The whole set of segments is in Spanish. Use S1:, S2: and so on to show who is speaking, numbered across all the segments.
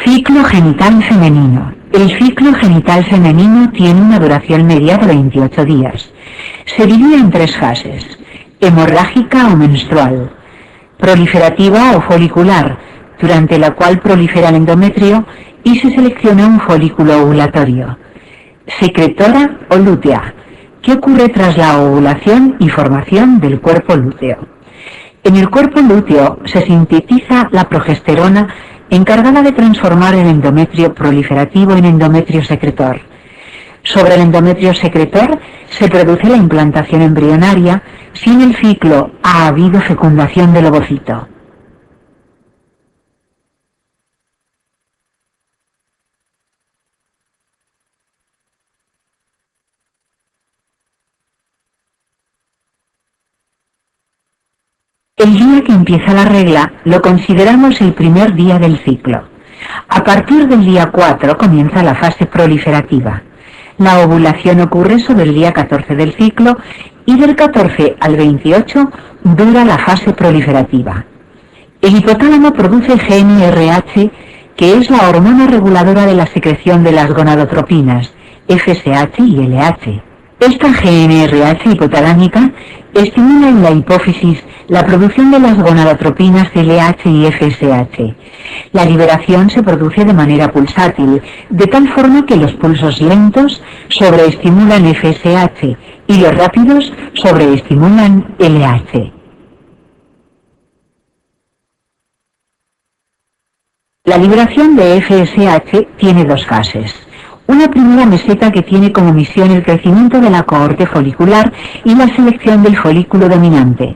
S1: Ciclo genital femenino. El ciclo genital femenino tiene una duración media de 28 días. Se divide en tres fases: hemorrágica o menstrual, proliferativa o folicular, durante la cual prolifera el endometrio y se selecciona un folículo ovulatorio, secretora o lútea, que ocurre tras la ovulación y formación del cuerpo lúteo. En el cuerpo lúteo se sintetiza la progesterona encargada de transformar el endometrio proliferativo en endometrio secretor. Sobre el endometrio secretor se produce la implantación embrionaria si en el ciclo ha habido fecundación del ovocito. El día que empieza la regla lo consideramos el primer día del ciclo. A partir del día 4 comienza la fase proliferativa. La ovulación ocurre sobre el día 14 del ciclo y del 14 al 28 dura la fase proliferativa. El hipotálamo produce GnRH, que es la hormona reguladora de la secreción de las gonadotropinas, FSH y LH. Esta GnRH hipotalámica estimula en la hipófisis la producción de las gonadotropinas LH y FSH. La liberación se produce de manera pulsátil, de tal forma que los pulsos lentos sobreestimulan FSH y los rápidos sobreestimulan LH. La liberación de FSH tiene dos fases. Una primera meseta que tiene como misión el crecimiento de la cohorte folicular y la selección del folículo dominante.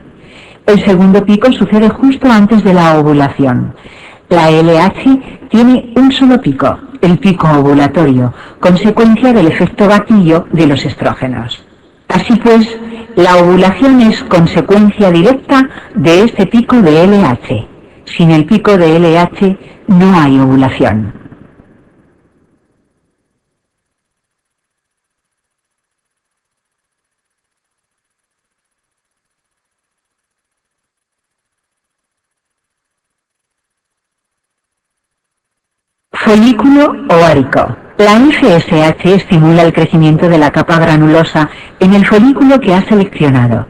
S1: El segundo pico sucede justo antes de la ovulación. La LH tiene un solo pico, el pico ovulatorio, consecuencia del efecto gatillo de los estrógenos. Así pues, la ovulación es consecuencia directa de este pico de LH. Sin el pico de LH no hay ovulación. Folículo ovárico. La FSH estimula el crecimiento de la capa granulosa en el folículo que ha seleccionado.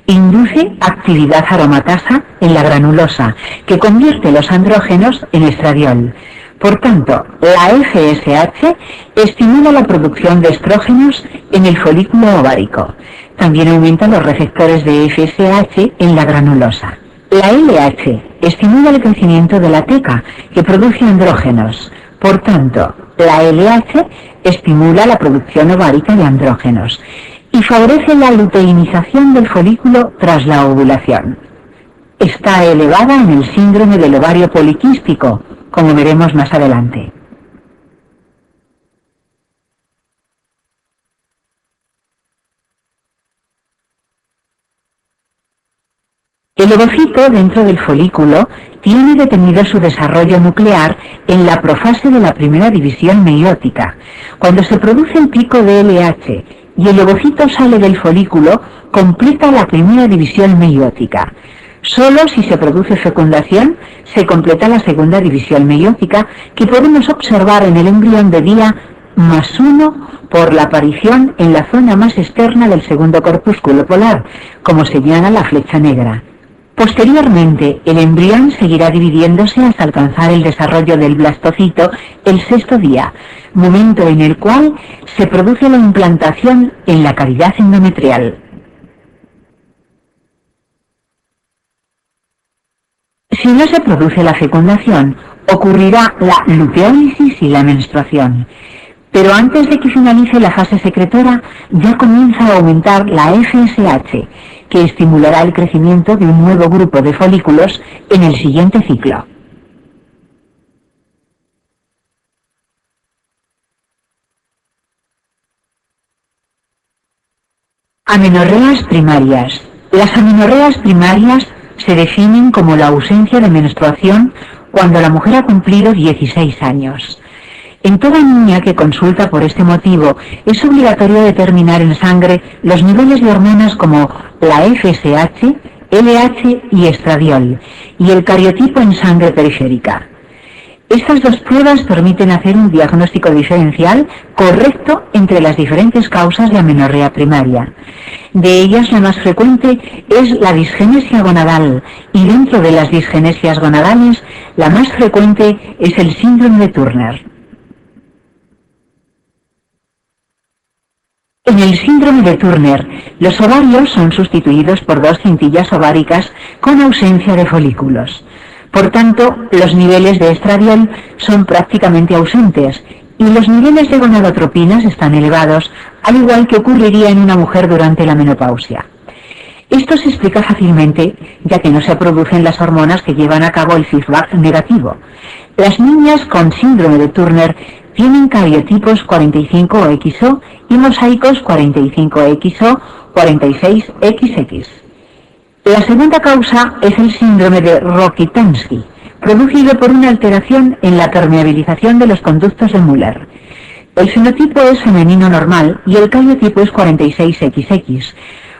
S1: Induce actividad aromatasa en la granulosa, que convierte los andrógenos en estradiol. Por tanto, la FSH estimula la producción de estrógenos en el folículo ovárico. También aumenta los receptores de FSH en la granulosa. La LH estimula el crecimiento de la teca, que produce andrógenos. Por tanto, la LH estimula la producción ovárica de andrógenos y favorece la luteinización del folículo tras la ovulación. Está elevada en el síndrome del ovario poliquístico, como veremos más adelante. El ovocito dentro del folículo tiene detenido su desarrollo nuclear en la profase de la primera división meiótica. Cuando se produce el pico de LH y el ovocito sale del folículo, completa la primera división meiótica. Solo si se produce fecundación se completa la segunda división meiótica, que podemos observar en el embrión de día +1 por la aparición en la zona más externa del segundo corpúsculo polar, como señala la flecha negra. Posteriormente, el embrión seguirá dividiéndose hasta alcanzar el desarrollo del blastocito el sexto día, momento en el cual se produce la implantación en la cavidad endometrial. Si no se produce la fecundación, ocurrirá la luteólisis y la menstruación. Pero antes de que finalice la fase secretora, ya comienza a aumentar la FSH, que estimulará el crecimiento de un nuevo grupo de folículos en el siguiente ciclo. Amenorreas primarias. Las amenorreas primarias se definen como la ausencia de menstruación cuando la mujer ha cumplido 16 años. En toda niña que consulta por este motivo es obligatorio determinar en sangre los niveles de hormonas como la FSH, LH y estradiol, y el cariotipo en sangre periférica. Estas dos pruebas permiten hacer un diagnóstico diferencial correcto entre las diferentes causas de amenorrea primaria. De ellas, la más frecuente es la disgenesia gonadal, y dentro de las disgenesias gonadales, la más frecuente es el síndrome de Turner. En el síndrome de Turner, los ovarios son sustituidos por dos cintillas ováricas con ausencia de folículos. Por tanto, los niveles de estradiol son prácticamente ausentes y los niveles de gonadotropinas están elevados, al igual que ocurriría en una mujer durante la menopausia. Esto se explica fácilmente, ya que no se producen las hormonas que llevan a cabo el feedback negativo. Las niñas con síndrome de Turner tienen cariotipos 45XO y mosaicos 45XO, 46XX. La segunda causa es el síndrome de Rokitansky, producido por una alteración en la permeabilización de los conductos de Müller. El fenotipo es femenino normal y el cariotipo es 46XX.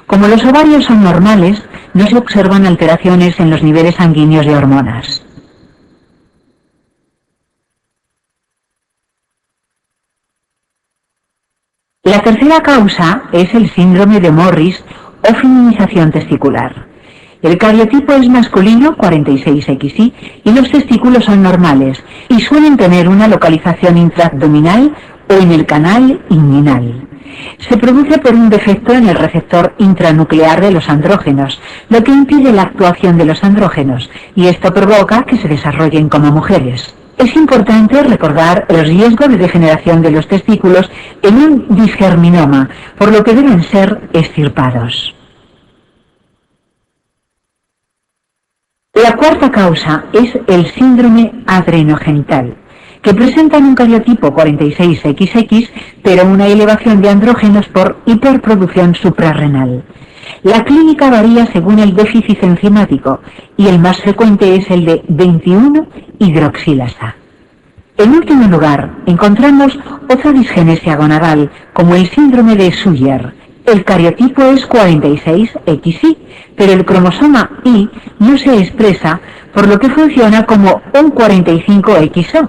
S1: Como los ovarios son normales, no se observan alteraciones en los niveles sanguíneos de hormonas. La tercera causa es el síndrome de Morris o feminización testicular. El cariotipo es masculino 46XY y los testículos son normales y suelen tener una localización intraabdominal o en el canal inguinal. Se produce por un defecto en el receptor intranuclear de los andrógenos, lo que impide la actuación de los andrógenos, y esto provoca que se desarrollen como mujeres. Es importante recordar el riesgo de degeneración de los testículos en un disgerminoma, por lo que deben ser extirpados. La cuarta causa es el síndrome adrenogenital, que presenta un cariotipo 46XX, pero una elevación de andrógenos por hiperproducción suprarrenal. La clínica varía según el déficit enzimático y el más frecuente es el de 21-hidroxilasa. En último lugar, encontramos otra disgenesia gonadal, como el síndrome de Suyer. El cariotipo es 46XY, pero el cromosoma Y no se expresa, por lo que funciona como un 45XO.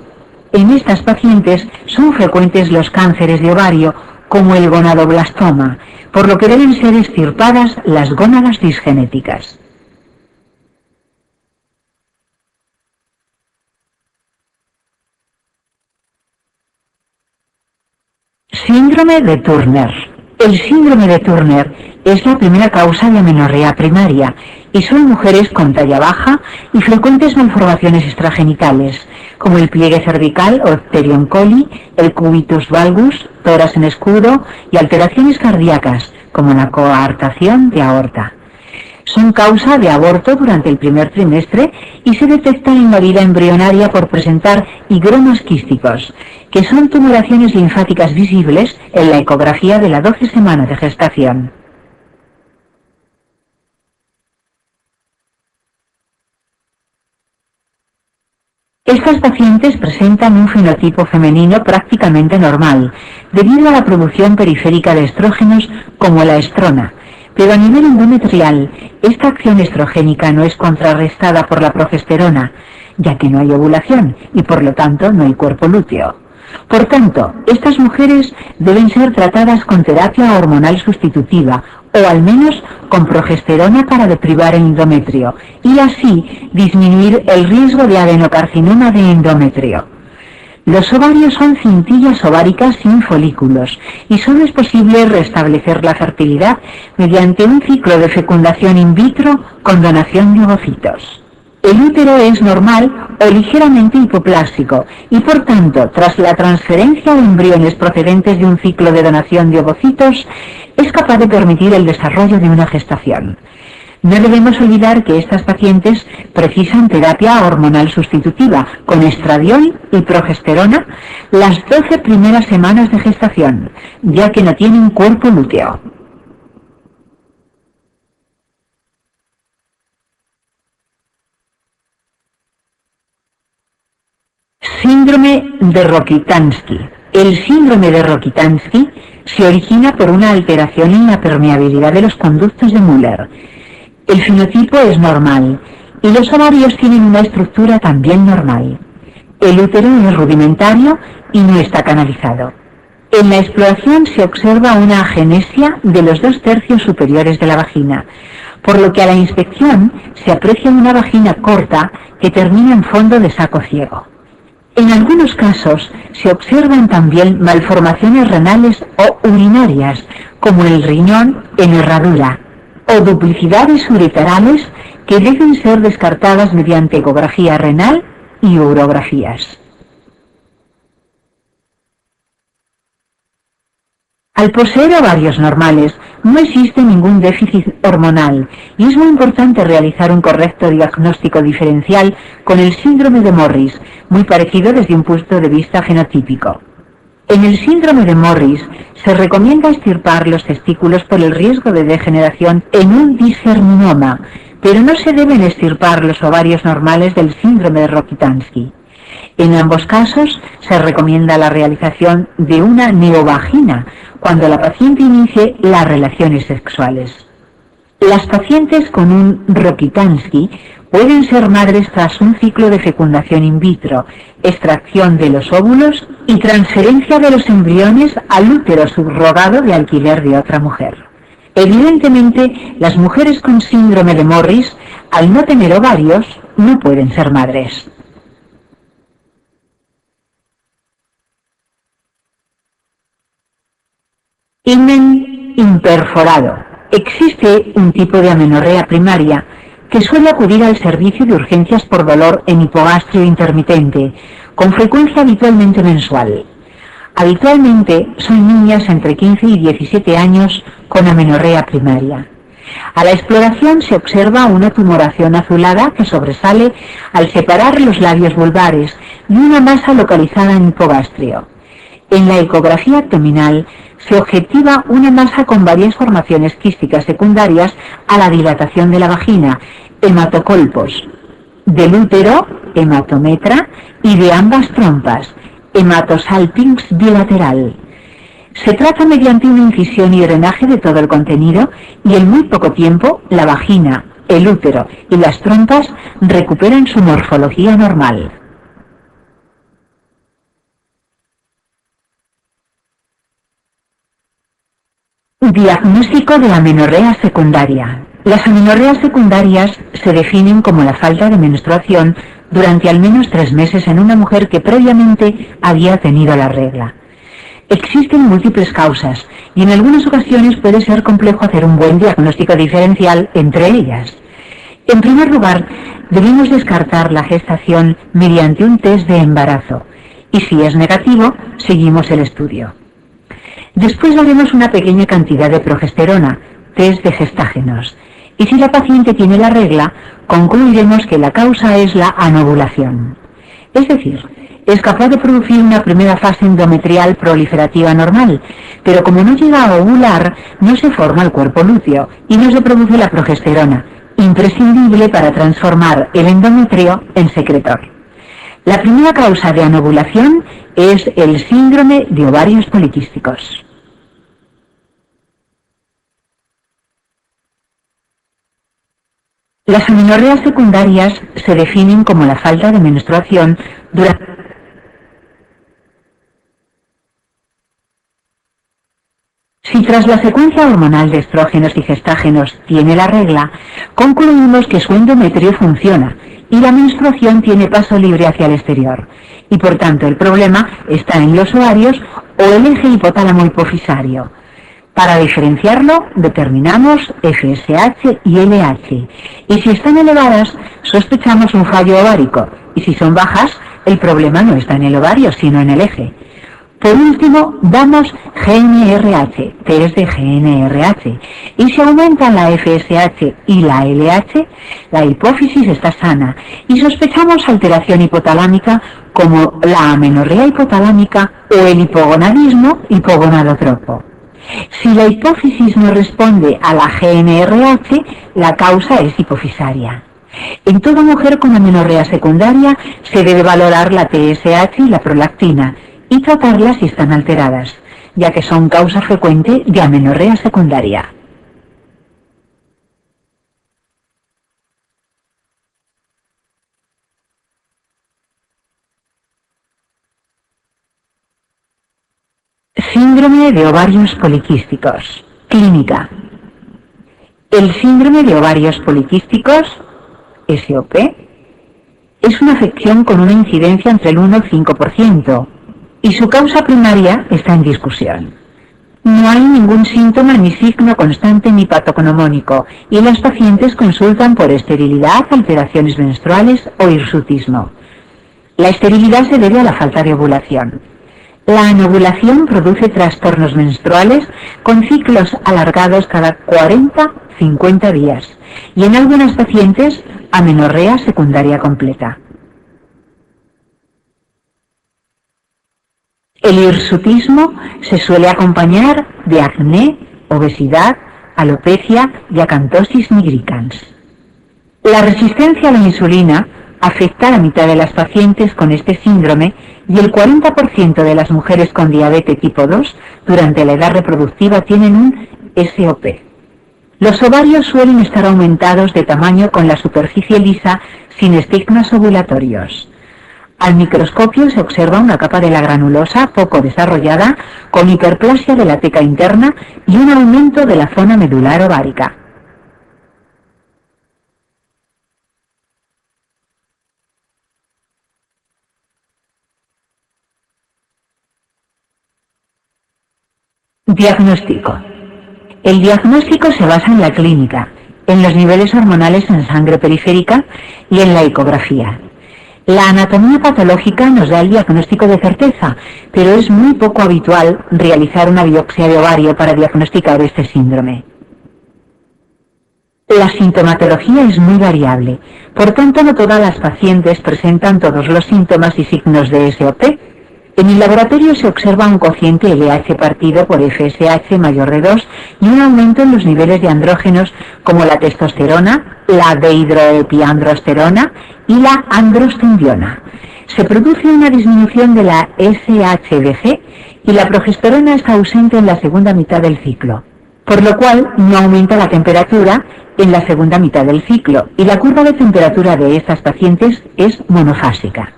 S1: En estas pacientes son frecuentes los cánceres de ovario, como el gonadoblastoma, por lo que deben ser extirpadas las gónadas disgenéticas. Síndrome de Turner. El síndrome de Turner es la primera causa de amenorrea primaria y son mujeres con talla baja y frecuentes malformaciones extragenitales, como el pliegue cervical o Pterion coli, el cubitus valgus, tórax en escudo y alteraciones cardíacas, como la coartación de aorta. Son causa de aborto durante el primer trimestre y se detectan en la vida embrionaria por presentar higromas quísticos, que son tumoraciones linfáticas visibles en la ecografía de la 12 semana de gestación. Estas pacientes presentan un fenotipo femenino prácticamente normal, debido a la producción periférica de estrógenos como la estrona, pero a nivel endometrial, esta acción estrogénica no es contrarrestada por la progesterona, ya que no hay ovulación y por lo tanto no hay cuerpo lúteo. Por tanto, estas mujeres deben ser tratadas con terapia hormonal sustitutiva o al menos con progesterona para deprivar el endometrio y así disminuir el riesgo de adenocarcinoma de endometrio. Los ovarios son cintillas ováricas sin folículos y solo es posible restablecer la fertilidad mediante un ciclo de fecundación in vitro con donación de ovocitos. El útero es normal o ligeramente hipoplásico y por tanto, tras la transferencia de embriones procedentes de un ciclo de donación de ovocitos, es capaz de permitir el desarrollo de una gestación. No debemos olvidar que estas pacientes precisan terapia hormonal sustitutiva con estradiol y progesterona las 12 primeras semanas de gestación, ya que no tienen cuerpo lúteo. Síndrome de Rokitansky. El síndrome de Rokitansky se origina por una alteración en la permeabilidad de los conductos de Müller. El fenotipo es normal y los ovarios tienen una estructura también normal. El útero es rudimentario y no está canalizado. En la exploración se observa una agenesia de los 2/3 superiores de la vagina, por lo que a la inspección se aprecia una vagina corta que termina en fondo de saco ciego. En algunos casos se observan también malformaciones renales o urinarias, como el riñón en herradura, o duplicidades ureterales que deben ser descartadas mediante ecografía renal y urografías. Al poseer ovarios normales, no existe ningún déficit hormonal y es muy importante realizar un correcto diagnóstico diferencial con el síndrome de Morris, muy parecido desde un punto de vista fenotípico. En el síndrome de Morris se recomienda extirpar los testículos por el riesgo de degeneración en un discerminoma, pero no se deben extirpar los ovarios normales del síndrome de Rokitansky. En ambos casos se recomienda la realización de una neovagina cuando la paciente inicie las relaciones sexuales. Las pacientes con un Rokitansky pueden ser madres tras un ciclo de fecundación in vitro, extracción de los óvulos y transferencia de los embriones al útero subrogado de alquiler de otra mujer. Evidentemente, las mujeres con síndrome de Morris, al no tener ovarios, no pueden ser madres. Himen imperforado. Existe un tipo de amenorrea primaria que suele acudir al servicio de urgencias por dolor en hipogastrio intermitente, con frecuencia habitualmente mensual. Habitualmente son niñas entre 15 y 17 años con amenorrea primaria. A la exploración se observa una tumoración azulada que sobresale al separar los labios vulvares y una masa localizada en hipogastrio. En la ecografía abdominal se objetiva una masa con varias formaciones quísticas secundarias a la dilatación de la vagina, hematocolpos, del útero, hematometra, y de ambas trompas, hematosalpinx bilateral. Se trata mediante una incisión y drenaje de todo el contenido y en muy poco tiempo la vagina, el útero y las trompas recuperan su morfología normal. Diagnóstico de amenorrea secundaria. Las amenorreas secundarias se definen como la falta de menstruación durante al menos 3 meses en una mujer que previamente había tenido la regla. Existen múltiples causas y en algunas ocasiones puede ser complejo hacer un buen diagnóstico diferencial entre ellas. En primer lugar, debemos descartar la gestación mediante un test de embarazo y si es negativo, seguimos el estudio. Después haremos una pequeña cantidad de progesterona, test de gestágenos, y si la paciente tiene la regla, concluiremos que la causa es la anovulación. Es decir, es capaz de producir una primera fase endometrial proliferativa normal, pero como no llega a ovular, no se forma el cuerpo lúteo y no se produce la progesterona, imprescindible para transformar el endometrio en secretor. La primera causa de anovulación es el síndrome de ovarios poliquísticos. Las amenorreas secundarias se definen como la falta de menstruación durante Si tras la secuencia hormonal de estrógenos y gestágenos tiene la regla, concluimos que su endometrio funciona y la menstruación tiene paso libre hacia el exterior, y por tanto el problema está en los ovarios o el eje hipotálamo hipofisario. Para diferenciarlo, determinamos FSH y LH, y si están elevadas, sospechamos un fallo ovárico, y si son bajas, el problema no está en el ovario, sino en el eje. Por último, damos GNRH, test de GNRH, y si aumentan la FSH y la LH, la hipófisis está sana, y sospechamos alteración hipotalámica como la amenorrea hipotalámica o el hipogonadismo hipogonadotropo. Si la hipófisis no responde a la GNRH, la causa es hipofisaria. En toda mujer con amenorrea secundaria se debe valorar la TSH y la prolactina y tratarlas si están alteradas, ya que son causa frecuente de amenorrea secundaria. Síndrome de ovarios poliquísticos. Clínica. El síndrome de ovarios poliquísticos, SOP, es una afección con una incidencia entre el 1 y el 5%, y su causa primaria está en discusión. No hay ningún síntoma ni signo constante ni patognomónico, y las pacientes consultan por esterilidad, alteraciones menstruales o hirsutismo. La esterilidad se debe a la falta de ovulación. La anovulación produce trastornos menstruales con ciclos alargados cada 40-50 días y en algunas pacientes amenorrea secundaria completa. El hirsutismo se suele acompañar de acné, obesidad, alopecia y acantosis nigricans. La resistencia a la insulina afecta a la mitad de las pacientes con este síndrome y el 40% de las mujeres con diabetes tipo 2 durante la edad reproductiva tienen un SOP. Los ovarios suelen estar aumentados de tamaño con la superficie lisa sin estigmas ovulatorios. Al microscopio se observa una capa de la granulosa poco desarrollada con hiperplasia de la teca interna y un aumento de la zona medular ovárica. Diagnóstico. El diagnóstico se basa en la clínica, en los niveles hormonales en sangre periférica y en la ecografía. La anatomía patológica nos da el diagnóstico de certeza, pero es muy poco habitual realizar una biopsia de ovario para diagnosticar este síndrome. La sintomatología es muy variable, por tanto no todas las pacientes presentan todos los síntomas y signos de SOP. En el laboratorio se observa un cociente LH partido por FSH mayor de 2 y un aumento en los niveles de andrógenos como la testosterona, la dehidroepiandrosterona y la androstendiona. Se produce una disminución de la SHBG y la progesterona está ausente en la segunda mitad del ciclo, por lo cual no aumenta la temperatura en la segunda mitad del ciclo y la curva de temperatura de estas pacientes es monofásica.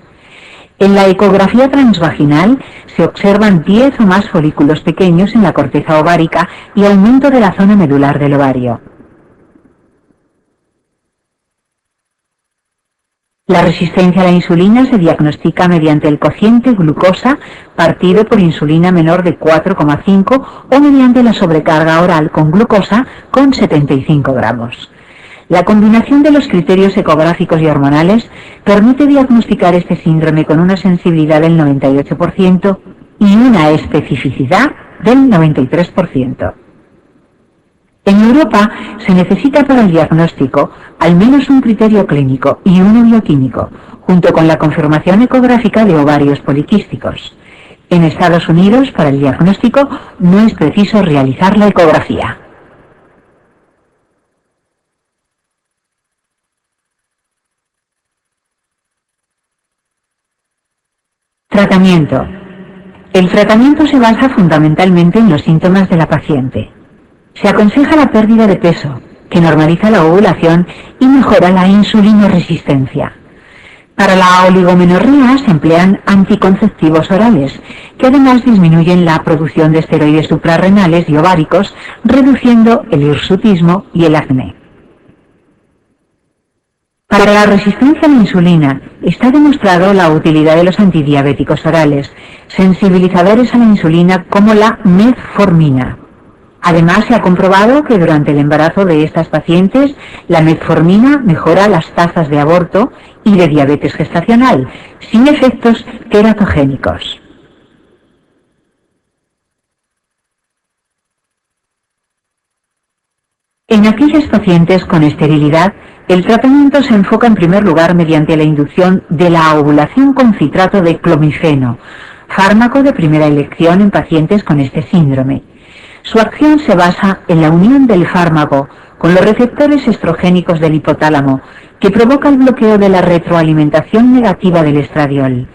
S1: En la ecografía transvaginal se observan 10 o más folículos pequeños en la corteza ovárica y aumento de la zona medular del ovario. La resistencia a la insulina se diagnostica mediante el cociente glucosa partido por insulina menor de 4,5 o mediante la sobrecarga oral con glucosa con 75 gramos. La combinación de los criterios ecográficos y hormonales permite diagnosticar este síndrome con una sensibilidad del 98% y una especificidad del 93%. En Europa se necesita para el diagnóstico al menos un criterio clínico y uno bioquímico, junto con la confirmación ecográfica de ovarios poliquísticos. En Estados Unidos, para el diagnóstico, no es preciso realizar la ecografía. Tratamiento. El tratamiento se basa fundamentalmente en los síntomas de la paciente. Se aconseja la pérdida de peso, que normaliza la ovulación y mejora la insulinoresistencia. Para la oligomenorrea se emplean anticonceptivos orales, que además disminuyen la producción de esteroides suprarrenales y ováricos, reduciendo el hirsutismo y el acné. Para la resistencia a la insulina está demostrado la utilidad de los antidiabéticos orales, sensibilizadores a la insulina como la metformina. Además, se ha comprobado que durante el embarazo de estas pacientes, la metformina mejora las tasas de aborto y de diabetes gestacional, sin efectos teratogénicos. En aquellas pacientes con esterilidad, el tratamiento se enfoca en primer lugar mediante la inducción de la ovulación con citrato de clomifeno, fármaco de primera elección en pacientes con este síndrome. Su acción se basa en la unión del fármaco con los receptores estrogénicos del hipotálamo, que provoca el bloqueo de la retroalimentación negativa del estradiol.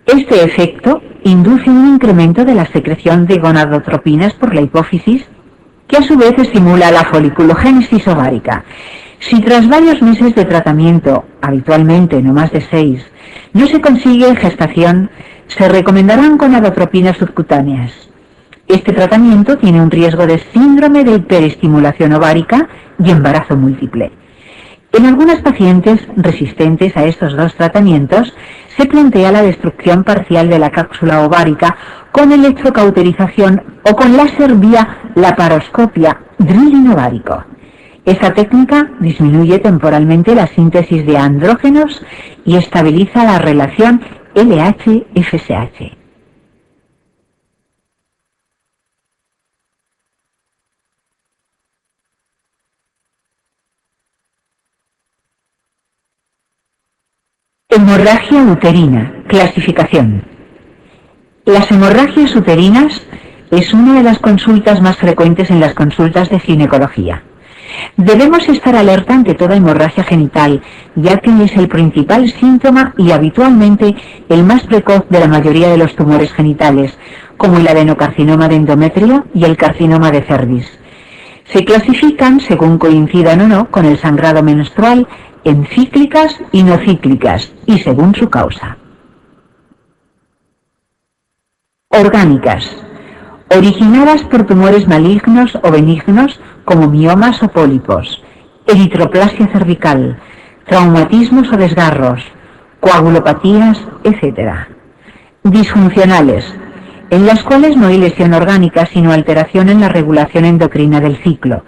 S1: Este efecto induce un incremento de la secreción de gonadotropinas por la hipófisis, que a su vez estimula la foliculogénesis ovárica. Si tras varios meses de tratamiento, habitualmente no más de 6, no se consigue gestación, se recomendarán gonadotropinas subcutáneas. Este tratamiento tiene un riesgo de síndrome de hiperestimulación ovárica y embarazo múltiple. En algunas pacientes resistentes a estos dos tratamientos, se plantea la destrucción parcial de la cápsula ovárica con electrocauterización o con láser vía laparoscopia, drilling ovárico. Esta técnica disminuye temporalmente la síntesis de andrógenos y estabiliza la relación LH-FSH. Hemorragia uterina. Clasificación. Las hemorragias uterinas es una de las consultas más frecuentes en las consultas de ginecología. Debemos estar alerta ante toda hemorragia genital, ya que es el principal síntoma y habitualmente el más precoz de la mayoría de los tumores genitales, como el adenocarcinoma de endometrio y el carcinoma de cervix. Se clasifican según coincidan o no con el sangrado menstrual en cíclicas y no cíclicas, y según su causa. Orgánicas. Originadas por tumores malignos o benignos como miomas o pólipos, eritroplasia cervical, traumatismos o desgarros, coagulopatías, etc. Disfuncionales, en las cuales no hay lesión orgánica sino alteración en la regulación endocrina del ciclo.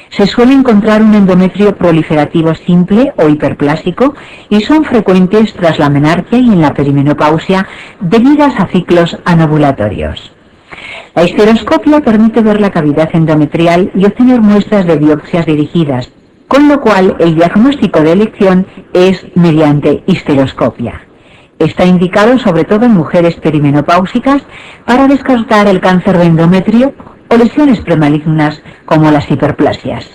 S1: Se suele encontrar un endometrio proliferativo simple o hiperplásico y son frecuentes tras la menarquia y en la perimenopausia debidas a ciclos anovulatorios. La histeroscopia permite ver la cavidad endometrial y obtener muestras de biopsias dirigidas, con lo cual el diagnóstico de elección es mediante histeroscopia. Está indicado sobre todo en mujeres perimenopáusicas para descartar el cáncer de endometrio o lesiones premalignas como las hiperplasias.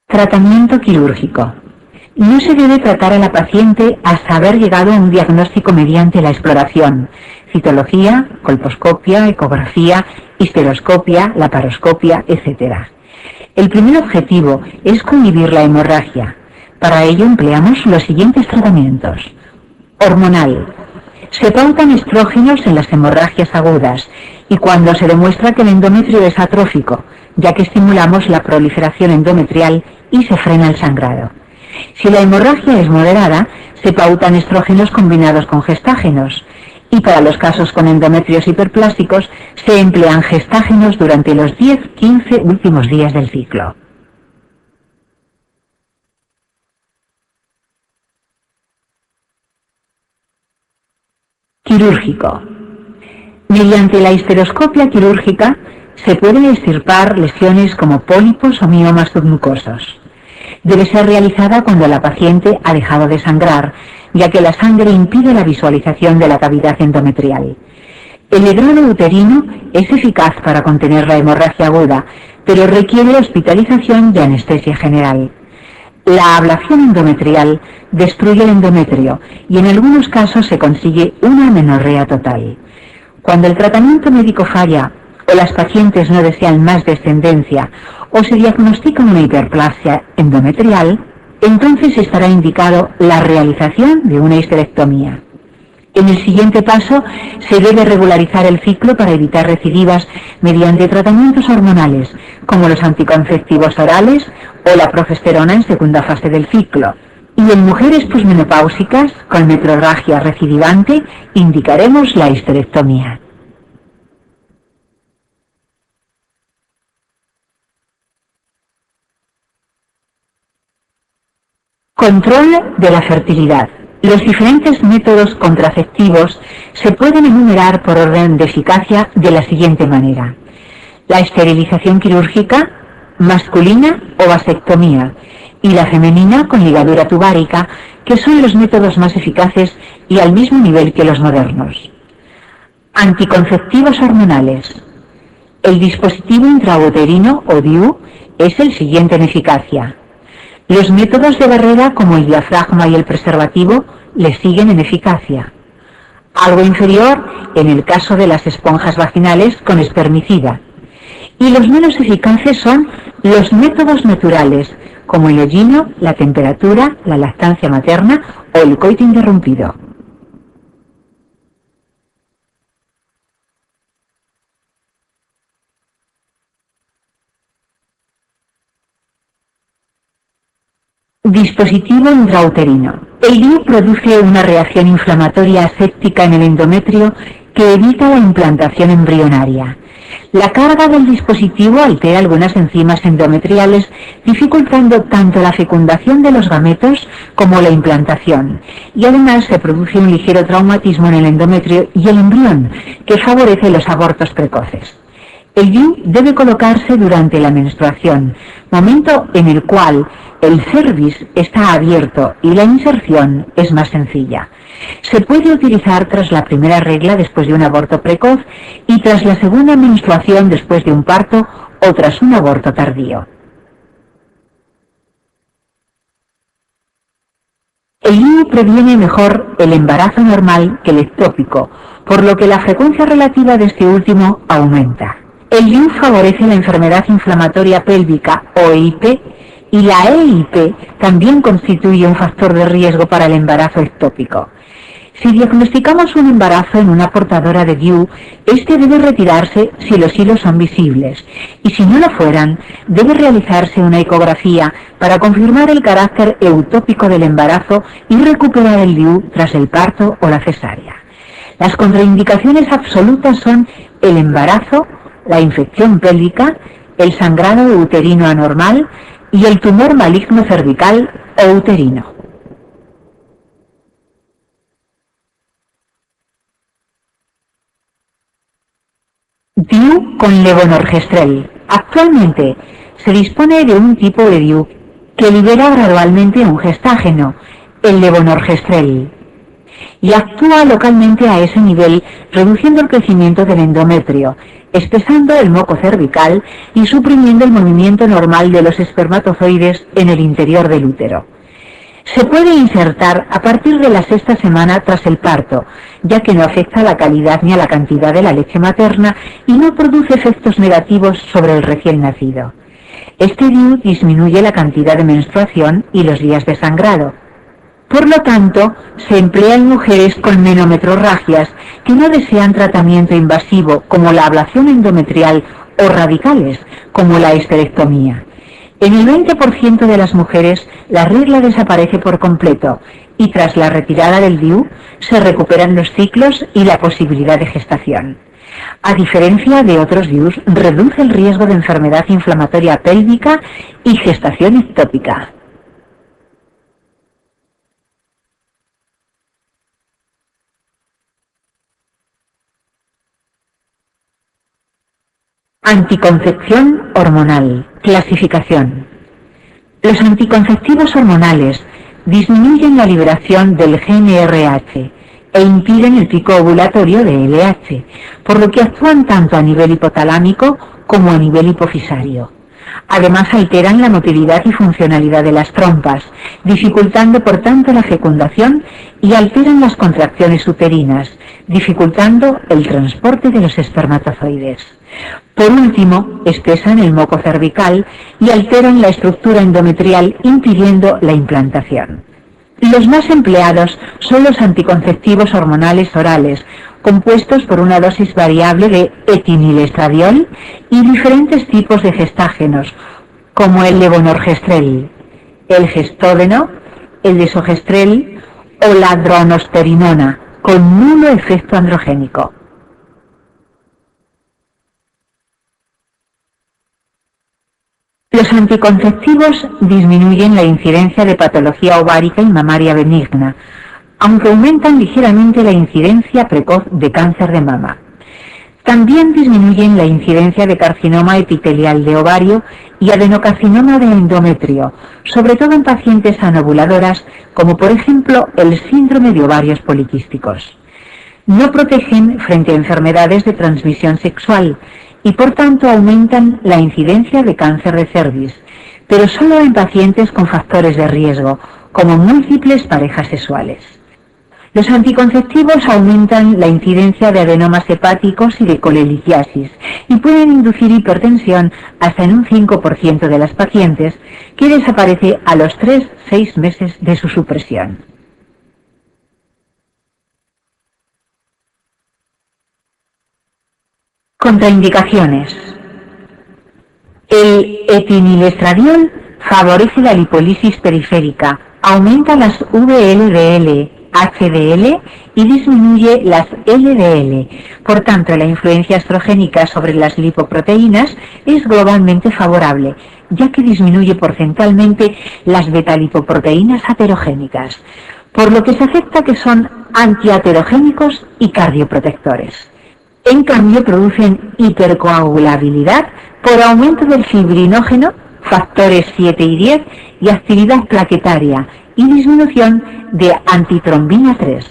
S1: Tratamiento quirúrgico. No se debe tratar a la paciente hasta haber llegado a un diagnóstico mediante la exploración, citología, colposcopia, ecografía, histeroscopia, laparoscopia, etc. El primer objetivo es cohibir la hemorragia. Para ello empleamos los siguientes tratamientos. Hormonal. Se pautan estrógenos en las hemorragias agudas y cuando se demuestra que el endometrio es atrófico, ya que estimulamos la proliferación endometrial y se frena el sangrado. Si la hemorragia es moderada, se pautan estrógenos combinados con gestágenos, y para los casos con endometrios hiperplásticos se emplean gestágenos durante los 10-15 últimos días del ciclo. Quirúrgico. Mediante la histeroscopia quirúrgica se pueden extirpar lesiones como pólipos o miomas submucosos. Debe ser realizada cuando la paciente ha dejado de sangrar, ya que la sangre impide la visualización de la cavidad endometrial. El legrado uterino es eficaz para contener la hemorragia aguda, pero requiere hospitalización y anestesia general. La ablación endometrial destruye el endometrio y en algunos casos se consigue una amenorrea total. Cuando el tratamiento médico falla o las pacientes no desean más descendencia o se diagnostica una hiperplasia endometrial, entonces estará indicado la realización de una histerectomía. En el siguiente paso se debe regularizar el ciclo para evitar recidivas mediante tratamientos hormonales, como los anticonceptivos orales o la progesterona en segunda fase del ciclo. Y en mujeres posmenopáusicas con metrorragia recidivante indicaremos la histerectomía. Control de la fertilidad. Los diferentes métodos contraceptivos se pueden enumerar por orden de eficacia de la siguiente manera: la esterilización quirúrgica, masculina o vasectomía, y la femenina con ligadura tubárica, que son los métodos más eficaces y al mismo nivel que los modernos. Anticonceptivos hormonales. El dispositivo intrauterino o DIU es el siguiente en eficacia. Los métodos de barrera como el diafragma y el preservativo le siguen en eficacia. Algo inferior en el caso de las esponjas vaginales con espermicida. Y los menos eficaces son los métodos naturales, como el hollino, la temperatura, la lactancia materna o el coito interrumpido. Dispositivo intrauterino. El DIU produce una reacción inflamatoria aséptica en el endometrio que evita la implantación embrionaria. La carga del dispositivo altera algunas enzimas endometriales, dificultando tanto la fecundación de los gametos como la implantación, y además se produce un ligero traumatismo en el endometrio y el embrión, que favorece los abortos precoces. El DIU debe colocarse durante la menstruación, momento en el cual el cervix está abierto y la inserción es más sencilla. Se puede utilizar tras la primera regla después de un aborto precoz y tras la segunda menstruación después de un parto o tras un aborto tardío. El DIU previene mejor el embarazo normal que el ectópico, por lo que la frecuencia relativa de este último aumenta. El DIU favorece la enfermedad inflamatoria pélvica o EIP, y la EIP también constituye un factor de riesgo para el embarazo ectópico. Si diagnosticamos un embarazo en una portadora de DIU, este debe retirarse si los hilos son visibles, y si no lo fueran, debe realizarse una ecografía para confirmar el carácter eutópico del embarazo y recuperar el DIU tras el parto o la cesárea. Las contraindicaciones absolutas son el embarazo, la infección pélvica, el sangrado uterino anormal y el tumor maligno cervical o uterino. DIU con levonorgestrel. Actualmente se dispone de un tipo de DIU que libera gradualmente un gestágeno, el levonorgestrel, y actúa localmente a ese nivel, reduciendo el crecimiento del endometrio, espesando el moco cervical y suprimiendo el movimiento normal de los espermatozoides en el interior del útero. Se puede insertar a partir de la sexta semana tras el parto, ya que no afecta a la calidad ni a la cantidad de la leche materna y no produce efectos negativos sobre el recién nacido. Este DIU disminuye la cantidad de menstruación y los días de sangrado. Por lo tanto, se emplea en mujeres con menometrorragias que no desean tratamiento invasivo como la ablación endometrial o radicales como la histerectomía. En el 20% de las mujeres la regla desaparece por completo y tras la retirada del DIU se recuperan los ciclos y la posibilidad de gestación. A diferencia de otros DIUs, reduce el riesgo de enfermedad inflamatoria pélvica y gestación ectópica. Anticoncepción hormonal. Clasificación. Los anticonceptivos hormonales disminuyen la liberación del GnRH e impiden el pico ovulatorio de LH, por lo que actúan tanto a nivel hipotalámico como a nivel hipofisario. Además alteran la motilidad y funcionalidad de las trompas, dificultando por tanto la fecundación y alteran las contracciones uterinas, dificultando el transporte de los espermatozoides. Por último, espesan el moco cervical y alteran la estructura endometrial impidiendo la implantación. Los más empleados son los anticonceptivos hormonales orales, compuestos por una dosis variable de etinilestradiol y diferentes tipos de gestágenos, como el levonorgestrel, el gestódeno, el desogestrel o la dronosperinona, con nulo efecto androgénico. Los anticonceptivos disminuyen la incidencia de patología ovárica y mamaria benigna, aunque aumentan ligeramente la incidencia precoz de cáncer de mama. También disminuyen la incidencia de carcinoma epitelial de ovario y adenocarcinoma de endometrio, sobre todo en pacientes anovuladoras, como por ejemplo el síndrome de ovarios poliquísticos. No protegen frente a enfermedades de transmisión sexual y por tanto aumentan la incidencia de cáncer de cervix, pero solo en pacientes con factores de riesgo, como múltiples parejas sexuales. Los anticonceptivos aumentan la incidencia de adenomas hepáticos y de colelitiasis y pueden inducir hipertensión hasta en un 5% de las pacientes, que desaparece a los 3-6 meses de su supresión. Contraindicaciones. El etinilestradiol favorece la lipólisis periférica, aumenta las VLDL, HDL y disminuye las LDL. Por tanto, la influencia estrogénica sobre las lipoproteínas es globalmente favorable, ya que disminuye porcentualmente las beta-lipoproteínas aterogénicas, por lo que se acepta que son antiaterogénicos y cardioprotectores. En cambio, producen hipercoagulabilidad por aumento del fibrinógeno, factores 7 y 10, y actividad plaquetaria, y disminución de antitrombina 3.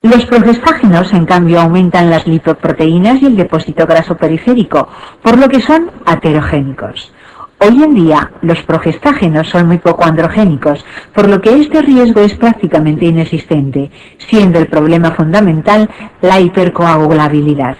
S1: Los progestágenos, en cambio, aumentan las lipoproteínas y el depósito graso periférico, por lo que son aterogénicos. Hoy en día, los progestágenos son muy poco androgénicos, por lo que este riesgo es prácticamente inexistente, siendo el problema fundamental la hipercoagulabilidad.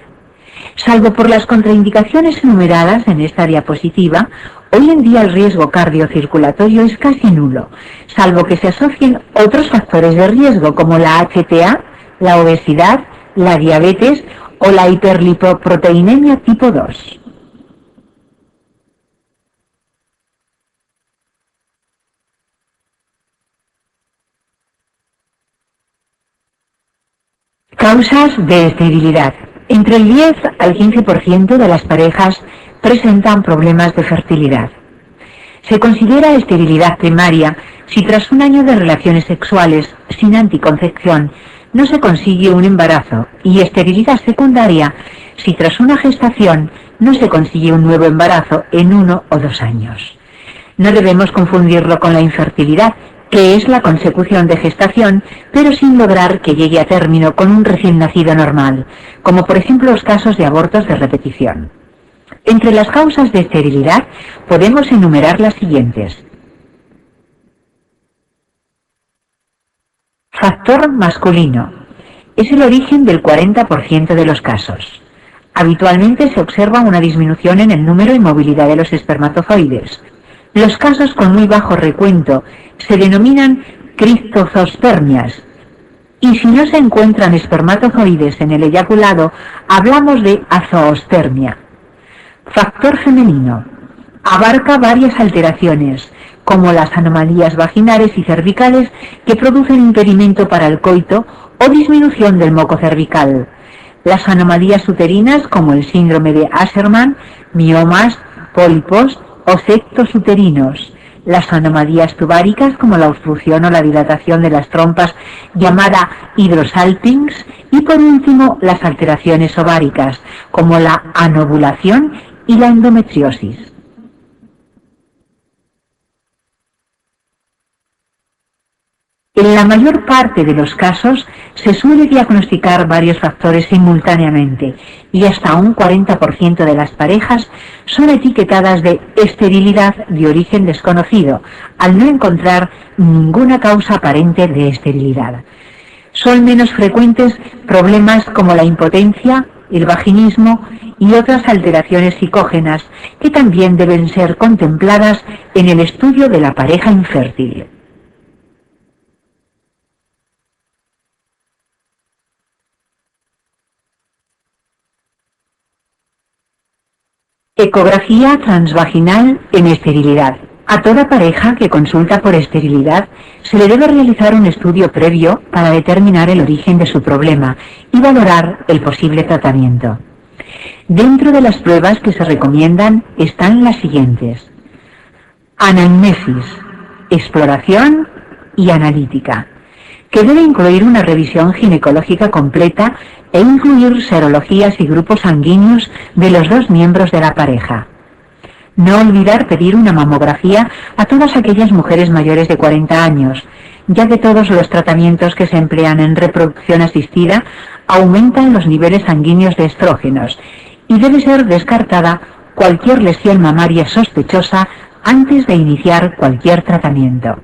S1: Salvo por las contraindicaciones enumeradas en esta diapositiva, hoy en día el riesgo cardiocirculatorio es casi nulo, salvo que se asocien otros factores de riesgo como la HTA, la obesidad, la diabetes o la hiperlipoproteinemia tipo 2. Causas de esterilidad. Entre el 10 al 15% de las parejas presentan problemas de fertilidad. Se considera esterilidad primaria si tras un año de relaciones sexuales sin anticoncepción no se consigue un embarazo, y esterilidad secundaria si tras una gestación no se consigue un nuevo embarazo en 1 o 2 años. No debemos confundirlo con la infertilidad, que es la consecución de gestación, pero sin lograr que llegue a término con un recién nacido normal, como por ejemplo los casos de abortos de repetición. Entre las causas de esterilidad podemos enumerar las siguientes. Factor masculino. Es el origen del 40% de los casos. Habitualmente se observa una disminución en el número y movilidad de los espermatozoides. Los casos con muy bajo recuento se denominan criptozospermias, y si no se encuentran espermatozoides en el eyaculado, hablamos de azoospermia. Factor femenino. Abarca varias alteraciones, como las anomalías vaginales y cervicales que producen impedimento para el coito o disminución del moco cervical. Las anomalías uterinas, como el síndrome de Asherman, miomas, pólipos o septos uterinos. Las anomalías tubáricas, como la obstrucción o la dilatación de las trompas, llamada hidrosalpinx, y por último las alteraciones ováricas, como la anovulación y la endometriosis. En la mayor parte de los casos se suele diagnosticar varios factores simultáneamente, y hasta un 40% de las parejas son etiquetadas de esterilidad de origen desconocido, al no encontrar ninguna causa aparente de esterilidad. Son menos frecuentes problemas como la impotencia, el vaginismo y otras alteraciones psicógenas que también deben ser contempladas en el estudio de la pareja infértil. Ecografía transvaginal en esterilidad. A toda pareja que consulta por esterilidad se le debe realizar un estudio previo para determinar el origen de su problema y valorar el posible tratamiento. Dentro de las pruebas que se recomiendan están las siguientes: anamnesis, exploración y analítica, que debe incluir una revisión ginecológica completa e incluir serologías y grupos sanguíneos de los dos miembros de la pareja. No olvidar pedir una mamografía a todas aquellas mujeres mayores de 40 años, ya que todos los tratamientos que se emplean en reproducción asistida aumentan los niveles sanguíneos de estrógenos y debe ser descartada cualquier lesión mamaria sospechosa antes de iniciar cualquier tratamiento.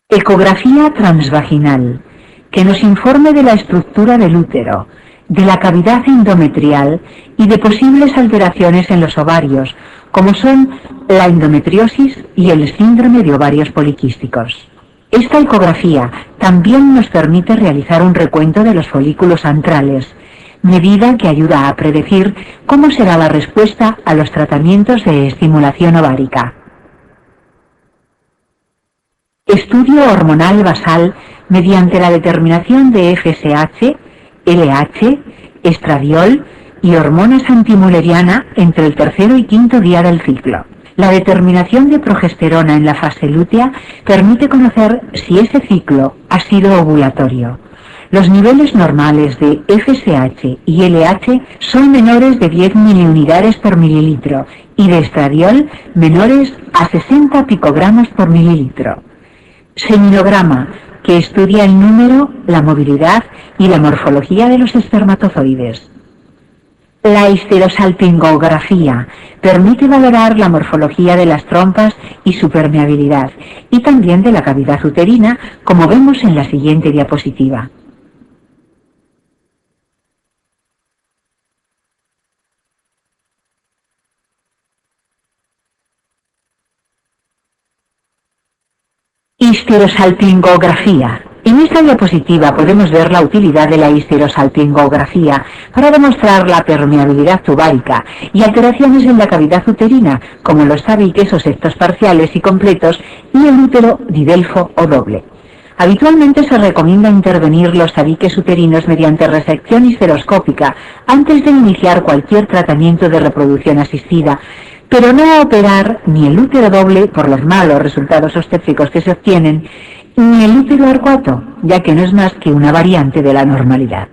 S1: Ecografía transvaginal, que nos informe de la estructura del útero, de la cavidad endometrial y de posibles alteraciones en los ovarios, como son la endometriosis y el síndrome de ovarios poliquísticos. Esta ecografía también nos permite realizar un recuento de los folículos antrales, medida que ayuda a predecir cómo será la respuesta a los tratamientos de estimulación ovárica. Estudio hormonal basal mediante la determinación de FSH, LH, estradiol y hormonas antimuleriana entre el tercero y quinto día del ciclo. La determinación de progesterona en la fase lútea permite conocer si ese ciclo ha sido ovulatorio. Los niveles normales de FSH y LH son menores de 10 miliunidades por mililitro y de estradiol menores a 60 picogramos por mililitro. Seminograma, que estudia el número, la movilidad y la morfología de los espermatozoides. La histerosalpingografía permite valorar la morfología de las trompas y su permeabilidad, y también de la cavidad uterina, como vemos en la siguiente diapositiva. Histerosalpingografía. En esta diapositiva podemos ver la utilidad de la histerosalpingografía para demostrar la permeabilidad tubárica y alteraciones en la cavidad uterina, como los tabiques o septos parciales y completos y el útero didelfo o doble. Habitualmente se recomienda intervenir los tabiques uterinos mediante resección histeroscópica antes de iniciar cualquier tratamiento de reproducción asistida, pero no operar ni el útero doble por los malos resultados obstétricos que se obtienen, ni el útero arcuato, ya que no es más que una variante de la normalidad.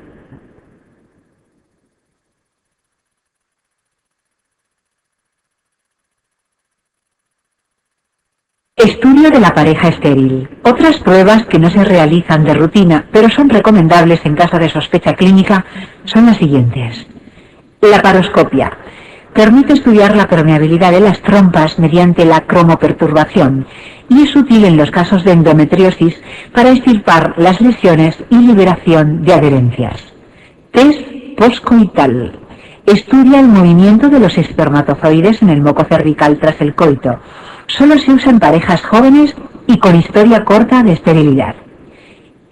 S1: Estudio de la pareja estéril. Otras pruebas que no se realizan de rutina, pero son recomendables en caso de sospecha clínica, son las siguientes. La paroscopia. Permite estudiar la permeabilidad de las trompas mediante la cromoperturbación y es útil en los casos de endometriosis para extirpar las lesiones y liberación de adherencias. Test postcoital. Estudia el movimiento de los espermatozoides en el moco cervical tras el coito. Solo se usa en parejas jóvenes y con historia corta de esterilidad.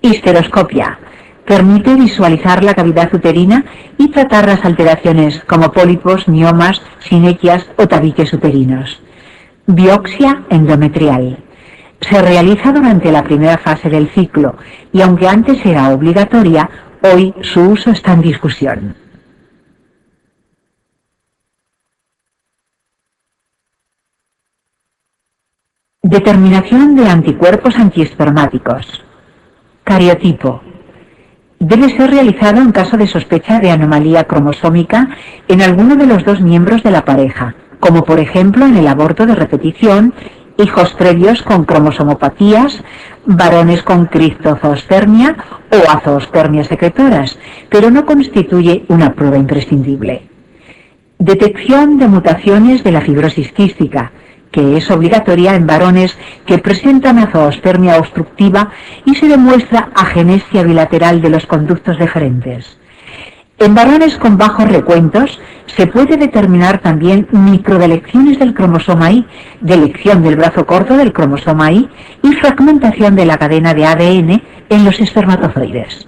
S1: Histeroscopia. Permite visualizar la cavidad uterina y tratar las alteraciones como pólipos, miomas, sinequias o tabiques uterinos. Biopsia endometrial. Se realiza durante la primera fase del ciclo y aunque antes era obligatoria, hoy su uso está en discusión. Determinación de anticuerpos antiespermáticos. Cariotipo. Debe ser realizado en caso de sospecha de anomalía cromosómica en alguno de los dos miembros de la pareja, como por ejemplo en el aborto de repetición, hijos previos con cromosomopatías, varones con cristozoospermia o azoospermias secretoras, pero no constituye una prueba imprescindible. Detección de mutaciones de la fibrosis quística, que es obligatoria en varones que presentan azoospermia obstructiva y se demuestra agenesia bilateral de los conductos deferentes. En varones con bajos recuentos se puede determinar también microdelecciones del cromosoma Y, delección del brazo corto del cromosoma Y y fragmentación de la cadena de ADN en los espermatozoides.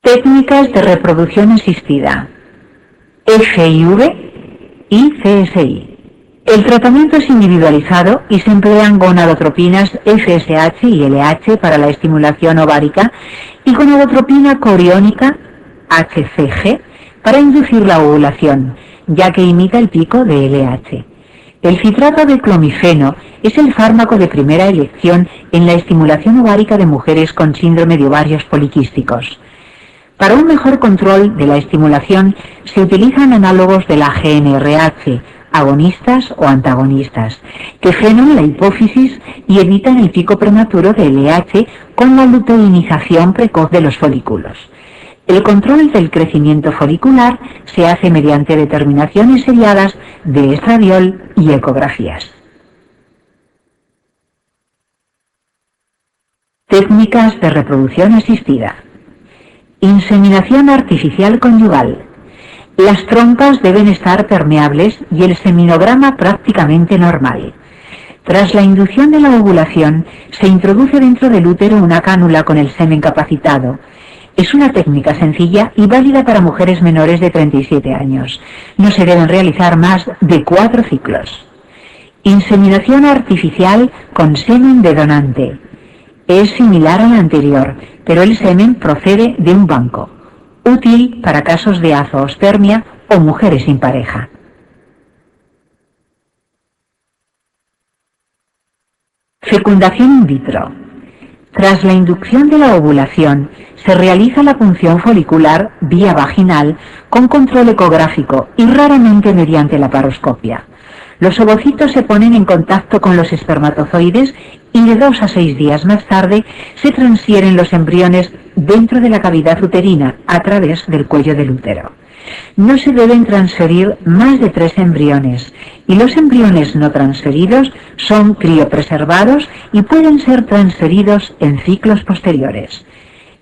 S1: Técnicas de reproducción asistida, FIV y CSI. El tratamiento es individualizado y se emplean gonadotropinas FSH y LH para la estimulación ovárica y gonadotropina coriónica HCG para inducir la ovulación, ya que imita el pico de LH. El citrato de clomifeno es el fármaco de primera elección en la estimulación ovárica de mujeres con síndrome de ovarios poliquísticos. Para un mejor control de la estimulación se utilizan análogos de la GnRH, agonistas o antagonistas, que frenan la hipófisis y evitan el pico prematuro de LH con la luteinización precoz de los folículos. El control del crecimiento folicular se hace mediante determinaciones seriadas de estradiol y ecografías. Técnicas de reproducción asistida. Inseminación artificial conyugal. Las trompas deben estar permeables y el seminograma prácticamente normal. Tras la inducción de la ovulación, se introduce dentro del útero una cánula con el semen capacitado. Es una técnica sencilla y válida para mujeres menores de 37 años. No se deben realizar más de 4 ciclos. Inseminación artificial con semen de donante. Es similar a la anterior, pero el semen procede de un banco, útil para casos de azoospermia o mujeres sin pareja. Fecundación in vitro. Tras la inducción de la ovulación, se realiza la punción folicular vía vaginal con control ecográfico y raramente mediante la paroscopia. Los ovocitos se ponen en contacto con los espermatozoides y de 2 a 6 días más tarde se transfieren los embriones dentro de la cavidad uterina a través del cuello del útero. No se deben transferir más de 3 embriones y los embriones no transferidos son criopreservados y pueden ser transferidos en ciclos posteriores.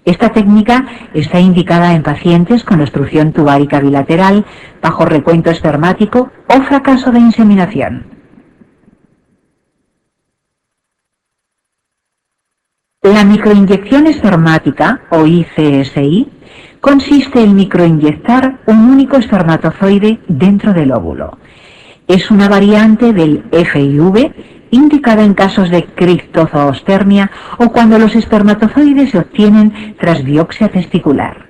S1: Esta técnica está indicada en pacientes con obstrucción tubárica bilateral, bajo recuento espermático o fracaso de inseminación. La microinyección espermática, o ICSI, consiste en microinyectar un único espermatozoide dentro del óvulo. Es una variante del FIV, indicada en casos de criptozoospermia o cuando los espermatozoides se obtienen tras biopsia testicular.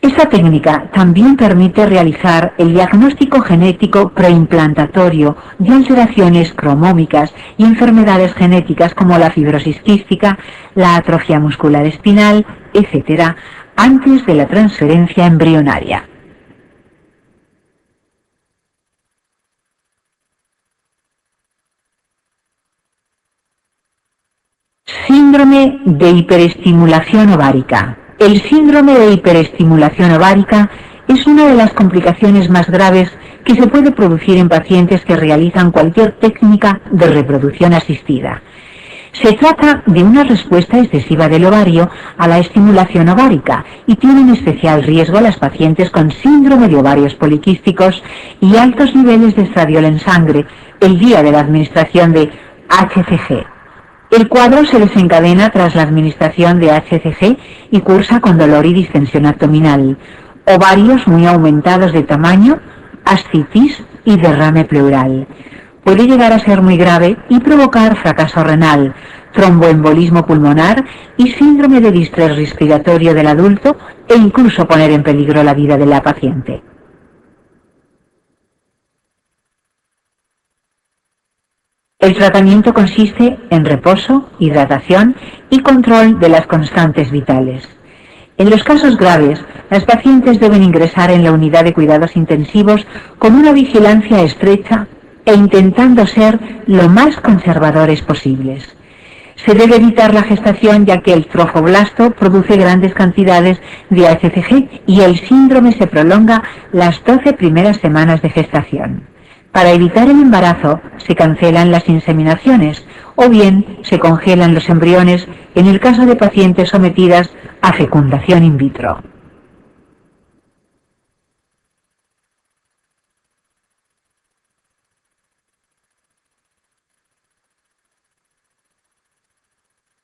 S1: Esta técnica también permite realizar el diagnóstico genético preimplantario de alteraciones cromómicas y enfermedades genéticas como la fibrosis quística, la atrofia muscular espinal, etc., antes de la transferencia embrionaria. Síndrome de hiperestimulación ovárica. El síndrome de hiperestimulación ovárica es una de las complicaciones más graves que se puede producir en pacientes que realizan cualquier técnica de reproducción asistida. Se trata de una respuesta excesiva del ovario a la estimulación ovárica y tienen especial riesgo las pacientes con síndrome de ovarios poliquísticos y altos niveles de estradiol en sangre el día de la administración de HCG. El cuadro se desencadena tras la administración de HCG y cursa con dolor y distensión abdominal, ovarios muy aumentados de tamaño, ascitis y derrame pleural. Puede llegar a ser muy grave y provocar fracaso renal, tromboembolismo pulmonar y síndrome de distrés respiratorio del adulto e incluso poner en peligro la vida de la paciente. El tratamiento consiste en reposo, hidratación y control de las constantes vitales. En los casos graves, las pacientes deben ingresar en la unidad de cuidados intensivos con una vigilancia estrecha e intentando ser lo más conservadores posibles. Se debe evitar la gestación ya que el trofoblasto produce grandes cantidades de HCG y el síndrome se prolonga las 12 primeras semanas de gestación. Para evitar el embarazo se cancelan las inseminaciones o bien se congelan los embriones en el caso de pacientes sometidas a fecundación in vitro.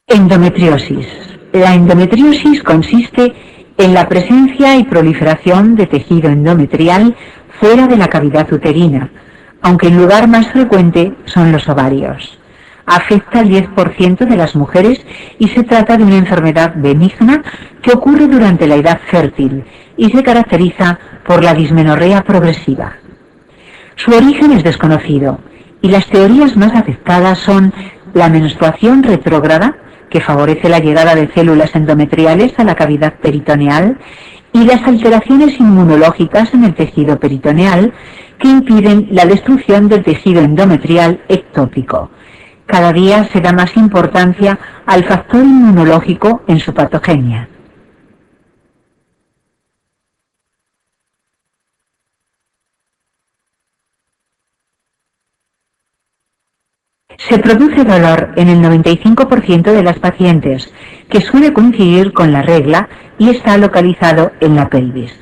S1: Endometriosis. La endometriosis consiste en la presencia y proliferación de tejido endometrial fuera de la cavidad uterina, aunque el lugar más frecuente son los ovarios. Afecta al 10% de las mujeres y se trata de una enfermedad benigna que ocurre durante la edad fértil y se caracteriza por la dismenorrea progresiva. Su origen es desconocido y las teorías más aceptadas son la menstruación retrógrada, que favorece la llegada de células endometriales a la cavidad peritoneal, y las alteraciones inmunológicas en el tejido peritoneal que impiden la destrucción del tejido endometrial ectópico. Cada día se da más importancia al factor inmunológico en su patogenia. Se produce dolor en el 95% de las pacientes, que suele coincidir con la regla y está localizado en la pelvis.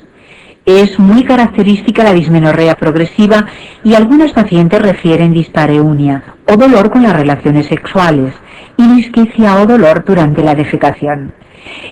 S1: Es muy característica la dismenorrea progresiva y algunas pacientes refieren dispareunia o dolor con las relaciones sexuales y disquicia o dolor durante la defecación.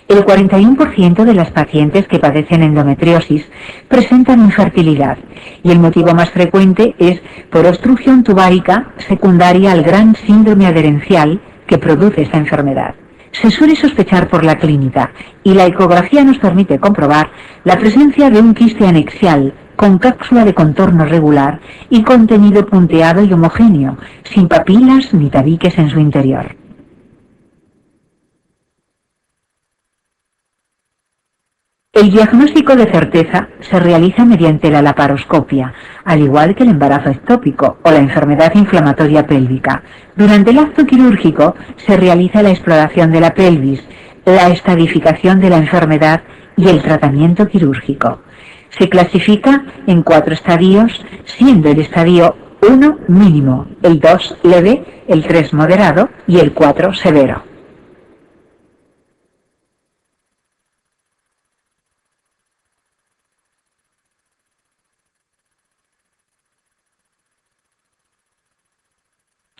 S1: El 41% de las pacientes que padecen endometriosis presentan infertilidad y el motivo más frecuente es por obstrucción tubárica secundaria al gran síndrome adherencial que produce esta enfermedad. Se suele sospechar por la clínica y la ecografía nos permite comprobar la presencia de un quiste anexial con cápsula de contorno regular y contenido punteado y homogéneo, sin papilas ni tabiques en su interior. El diagnóstico de certeza se realiza mediante la laparoscopia, al igual que el embarazo ectópico o la enfermedad inflamatoria pélvica. Durante el acto quirúrgico se realiza la exploración de la pelvis, la estadificación de la enfermedad y el tratamiento quirúrgico. Se clasifica en 4 estadios, siendo el estadio 1 mínimo, el 2 leve, el 3 moderado y el 4 severo.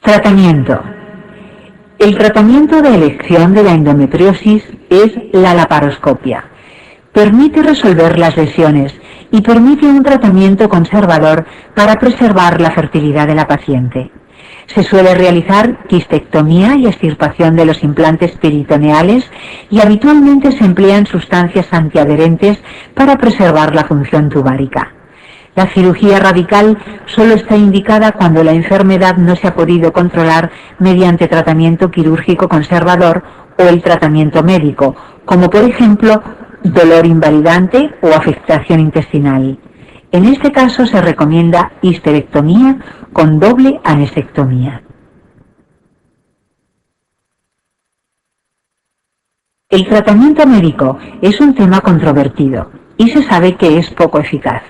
S1: Tratamiento. El tratamiento de elección de la endometriosis es la laparoscopia. Permite resolver las lesiones y permite un tratamiento conservador para preservar la fertilidad de la paciente. Se suele realizar quistectomía y extirpación de los implantes peritoneales y habitualmente se emplean sustancias antiadherentes para preservar la función tubárica. La cirugía radical solo está indicada cuando la enfermedad no se ha podido controlar mediante tratamiento quirúrgico conservador o el tratamiento médico, como por ejemplo dolor invalidante o afectación intestinal. En este caso se recomienda histerectomía con doble anestectomía. El tratamiento médico es un tema controvertido y se sabe que es poco eficaz.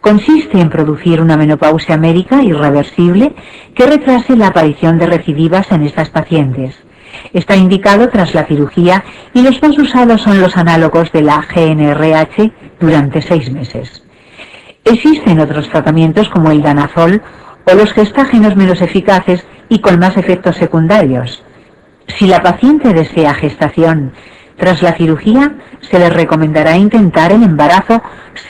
S1: Consiste en producir una menopausia médica irreversible que retrase la aparición de recidivas en estas pacientes. Está indicado tras la cirugía y los más usados son los análogos de la GnRH durante 6 meses. Existen otros tratamientos como el danazol o los gestágenos menos eficaces y con más efectos secundarios. Si la paciente desea gestación tras la cirugía, se les recomendará intentar el embarazo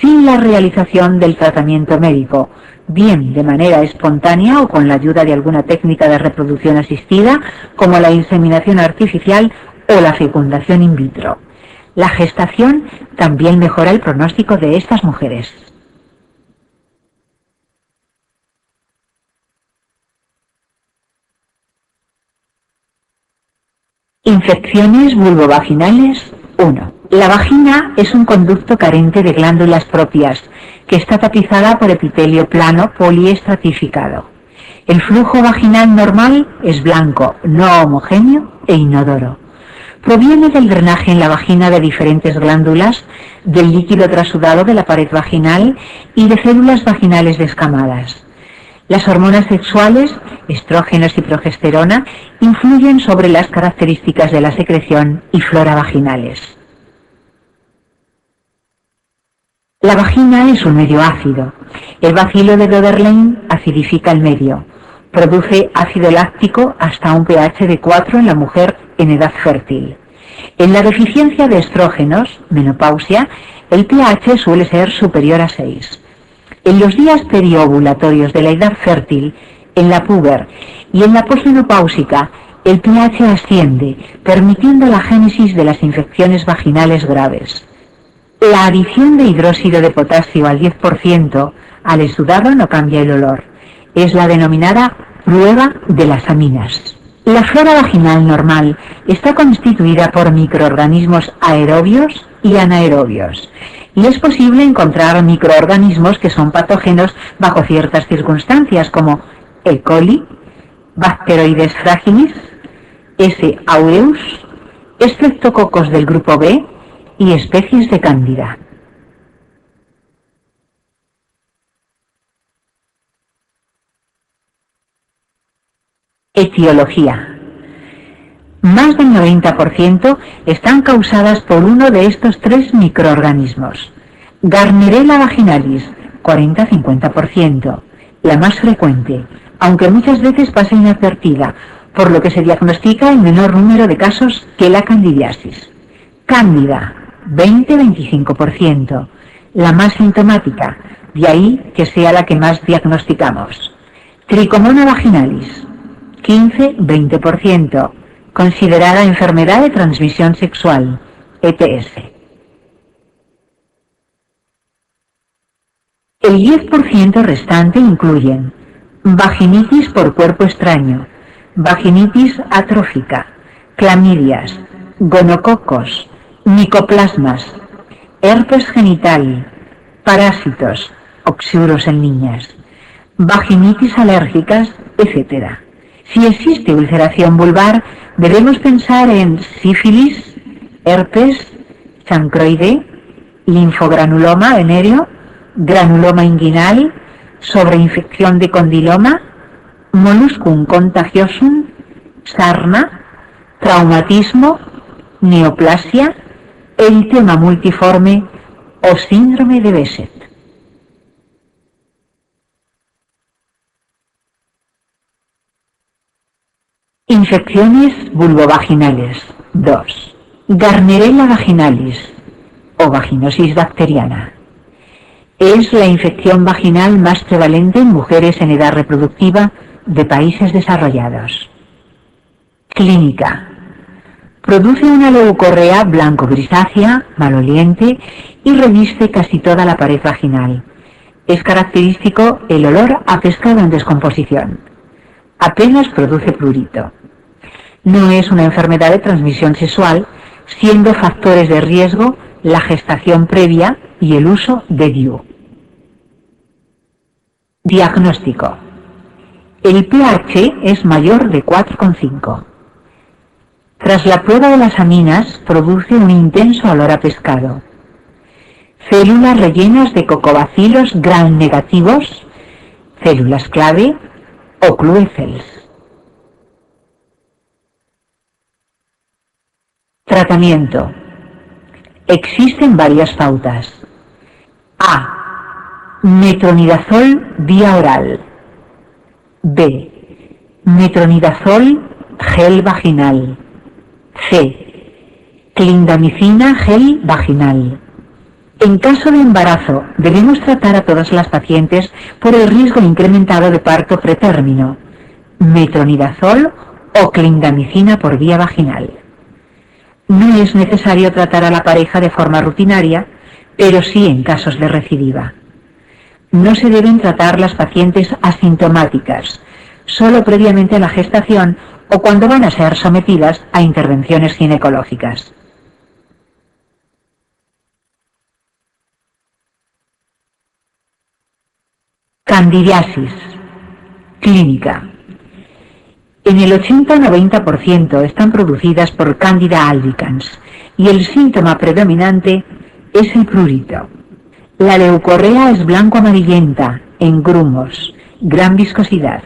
S1: sin la realización del tratamiento médico, bien de manera espontánea o con la ayuda de alguna técnica de reproducción asistida, como la inseminación artificial o la fecundación in vitro. La gestación también mejora el pronóstico de estas mujeres. Infecciones vulvovaginales 1. La vagina es un conducto carente de glándulas propias, que está tapizada por epitelio plano poliestratificado. El flujo vaginal normal es blanco, no homogéneo e inodoro. Proviene del drenaje en la vagina de diferentes glándulas, del líquido trasudado de la pared vaginal y de células vaginales descamadas. Las hormonas sexuales, estrógenos y progesterona, influyen sobre las características de la secreción y flora vaginales. La vagina es un medio ácido. El bacilo de Doederlein acidifica el medio. Produce ácido láctico hasta un pH de 4 en la mujer en edad fértil. En la deficiencia de estrógenos, menopausia, el pH suele ser superior a 6. En los días periovulatorios de la edad fértil, en la puber y en la posmenopáusica, el pH asciende, permitiendo la génesis de las infecciones vaginales graves. La adición de hidróxido de potasio al 10% al exudado no cambia el olor. Es la denominada prueba de las aminas. La flora vaginal normal está constituida por microorganismos aerobios y anaerobios, y es posible encontrar microorganismos que son patógenos bajo ciertas circunstancias, como E. coli, Bacteroides fragilis, S. aureus, estreptococos del grupo B y especies de cándida. Etiología. Más del 90% están causadas por uno de estos tres microorganismos. Gardnerella vaginalis, 40-50%, la más frecuente, aunque muchas veces pasa inadvertida, por lo que se diagnostica en menor número de casos que la candidiasis. Cándida, 20-25%, la más sintomática, de ahí que sea la que más diagnosticamos. Tricomona vaginalis, 15-20%, considerada enfermedad de transmisión sexual, ETS. El 10% restante incluyen vaginitis por cuerpo extraño, vaginitis atrófica, clamidias, gonococos, micoplasmas, herpes genital, parásitos, oxiuros en niñas, vaginitis alérgicas, etc. Si existe ulceración vulvar, debemos pensar en sífilis, herpes, chancroide, linfogranuloma venéreo, granuloma inguinal, sobreinfección de condiloma, molluscum contagiosum, sarna, traumatismo, neoplasia, eritema multiforme o síndrome de Behçet. Infecciones vulvovaginales. 2. Gardnerella vaginalis o vaginosis bacteriana. Es la infección vaginal más prevalente en mujeres en edad reproductiva de países desarrollados. Clínica. Produce una leucorrea blanco-grisácea, maloliente y reviste casi toda la pared vaginal. Es característico el olor a pescado en descomposición. Apenas produce prurito. No es una enfermedad de transmisión sexual, siendo factores de riesgo la gestación previa y el uso de DIU. Diagnóstico. El pH es mayor de 4,5. Tras la prueba de las aminas, produce un intenso olor a pescado. Células rellenas de cocobacilos gram negativos, células clave o cluéfels. Tratamiento. Existen varias pautas. A. Metronidazol vía oral. B. Metronidazol gel vaginal. C. Clindamicina gel vaginal. En caso de embarazo, debemos tratar a todas las pacientes por el riesgo incrementado de parto pretérmino, metronidazol o clindamicina por vía vaginal. No es necesario tratar a la pareja de forma rutinaria, pero sí en casos de recidiva. No se deben tratar las pacientes asintomáticas, solo previamente a la gestación o cuando van a ser sometidas a intervenciones ginecológicas. Candidiasis. Clínica. En el 80-90% están producidas por Candida albicans y el síntoma predominante es el prurito. La leucorrea es blanco-amarillenta, en grumos, gran viscosidad.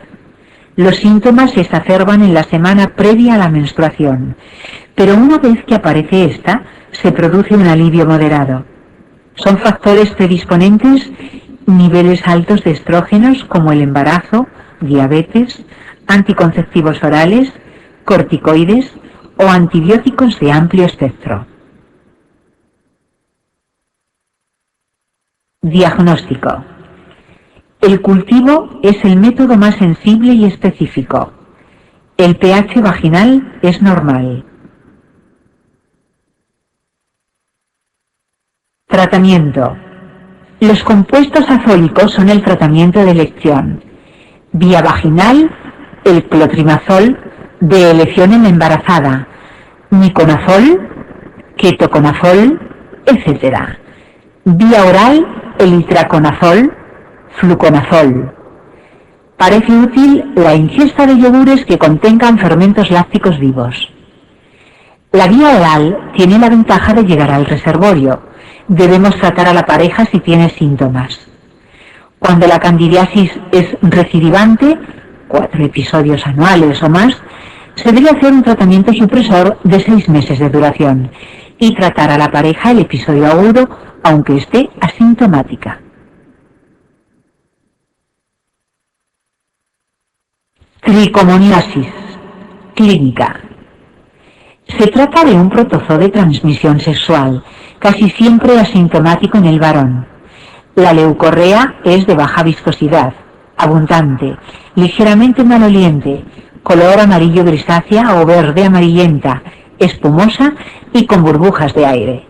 S1: Los síntomas se exacerban en la semana previa a la menstruación, pero una vez que aparece esta, se produce un alivio moderado. Son factores predisponentes niveles altos de estrógenos como el embarazo, diabetes, anticonceptivos orales, corticoides o antibióticos de amplio espectro. Diagnóstico. El cultivo es el método más sensible y específico. El pH vaginal es normal. Tratamiento. Los compuestos azólicos son el tratamiento de elección. Vía vaginal, el clotrimazol, de elección en la embarazada, miconazol, ketoconazol, etc. Vía oral, el itraconazol, fluconazol. Parece útil la ingesta de yogures que contengan fermentos lácticos vivos. La vía oral tiene la ventaja de llegar al reservorio. Debemos tratar a la pareja si tiene síntomas. Cuando la candidiasis es recidivante, 4 episodios anuales o más, se debe hacer un tratamiento supresor de 6 meses de duración y tratar a la pareja el episodio agudo, aunque esté asintomática. Tricomoniasis. Clínica. Se trata de un protozoo de transmisión sexual, casi siempre asintomático en el varón. La leucorrea es de baja viscosidad, abundante, ligeramente maloliente, color amarillo grisácea o verde amarillenta, espumosa y con burbujas de aire.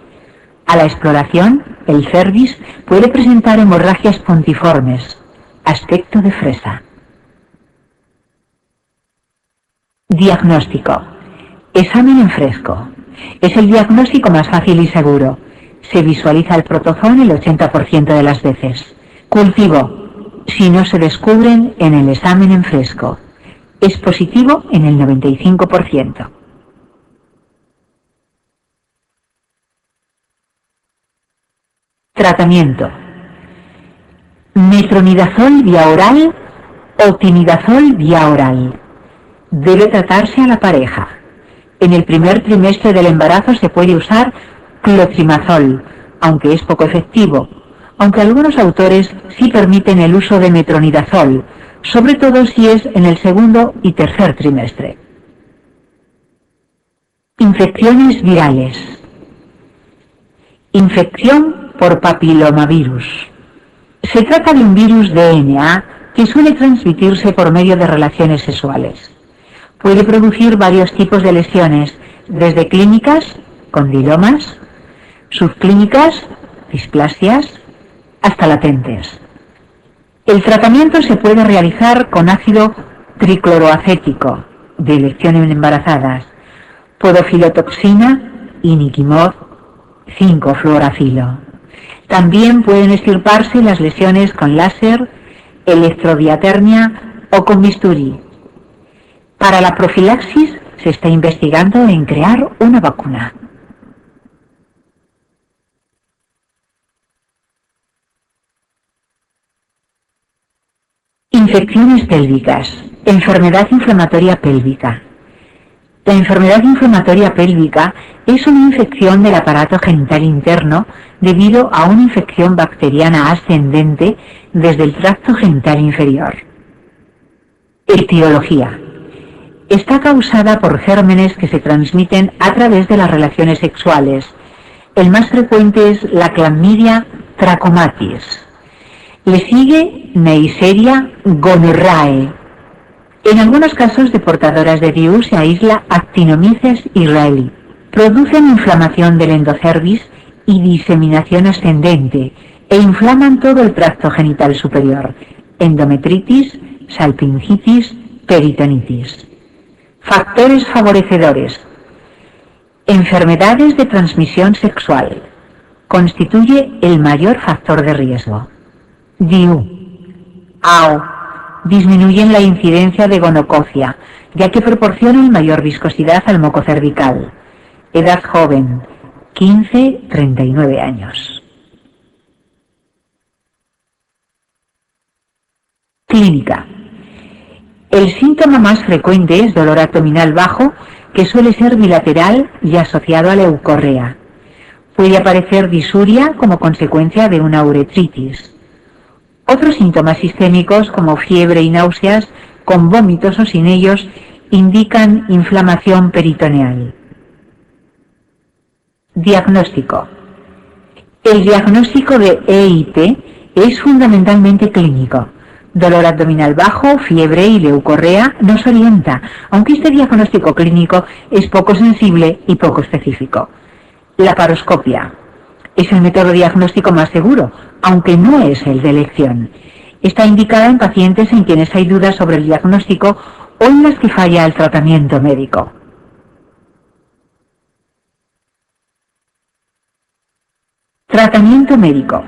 S1: A la exploración, el cervix puede presentar hemorragias puntiformes, aspecto de fresa. Diagnóstico. Examen en fresco. Es el diagnóstico más fácil y seguro. Se visualiza el protozoo el 80% de las veces. Cultivo. Si no se descubren en el examen en fresco. Es positivo en el 95%. Tratamiento. Metronidazol vía oral o tinidazol vía oral. Debe tratarse a la pareja. En el primer trimestre del embarazo se puede usar clotrimazol, aunque es poco efectivo, aunque algunos autores sí permiten el uso de metronidazol, sobre todo si es en el segundo y tercer trimestre. Infecciones virales. Infección por papilomavirus. Se trata de un virus DNA que suele transmitirse por medio de relaciones sexuales. Puede producir varios tipos de lesiones, desde clínicas, condilomas, subclínicas, displasias, hasta latentes. El tratamiento se puede realizar con ácido tricloroacético, de elección en embarazadas, podofilotoxina, iniquimod, 5-fluoracilo. También pueden extirparse las lesiones con láser, electrodiatermia o con bisturí. Para la profilaxis se está investigando en crear una vacuna. Infecciones pélvicas. Enfermedad inflamatoria pélvica. La enfermedad inflamatoria pélvica es una infección del aparato genital interno debido a una infección bacteriana ascendente desde el tracto genital inferior. Etiología. Está causada por gérmenes que se transmiten a través de las relaciones sexuales. El más frecuente es la Chlamydia trachomatis. Le sigue Neisseria gonorrhoeae. En algunos casos de portadoras de DIU se aísla Actinomyces israelí. Producen inflamación del endocervix y diseminación ascendente e inflaman todo el tracto genital superior. Endometritis, salpingitis, peritonitis. Factores favorecedores. Enfermedades de transmisión sexual. Constituye el mayor factor de riesgo. DIU. AO. Disminuyen la incidencia de gonococia, ya que proporcionan mayor viscosidad al moco cervical. Edad joven, 15-39 años. Clínica. El síntoma más frecuente es dolor abdominal bajo, que suele ser bilateral y asociado a leucorrea. Puede aparecer disuria como consecuencia de una uretritis. Otros síntomas sistémicos como fiebre y náuseas, con vómitos o sin ellos, indican inflamación peritoneal. Diagnóstico. El diagnóstico de EIP es fundamentalmente clínico. Dolor abdominal bajo, fiebre y leucorrea nos orienta, aunque este diagnóstico clínico es poco sensible y poco específico. Laparoscopia. Es el método diagnóstico más seguro, aunque no es el de elección. Está indicada en pacientes en quienes hay dudas sobre el diagnóstico o en las que falla el tratamiento médico. Tratamiento médico.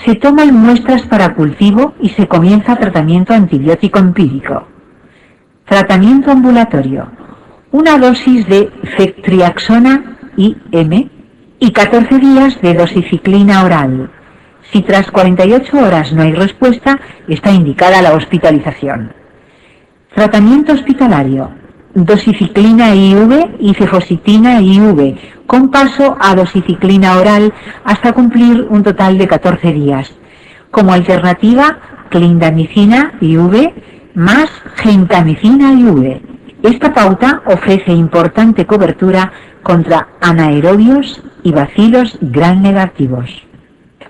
S1: Se toman muestras para cultivo y se comienza tratamiento antibiótico empírico. Tratamiento ambulatorio. Una dosis de ceftriaxona IM y 14 días de dosiciclina oral. Si tras 48 horas no hay respuesta, está indicada la hospitalización. Tratamiento hospitalario. Dosiciclina IV y cefositina IV, con paso a dosiciclina oral hasta cumplir un total de 14 días. Como alternativa, clindamicina IV más gentamicina IV. Esta pauta ofrece importante cobertura contra anaerobios y bacilos gram negativos.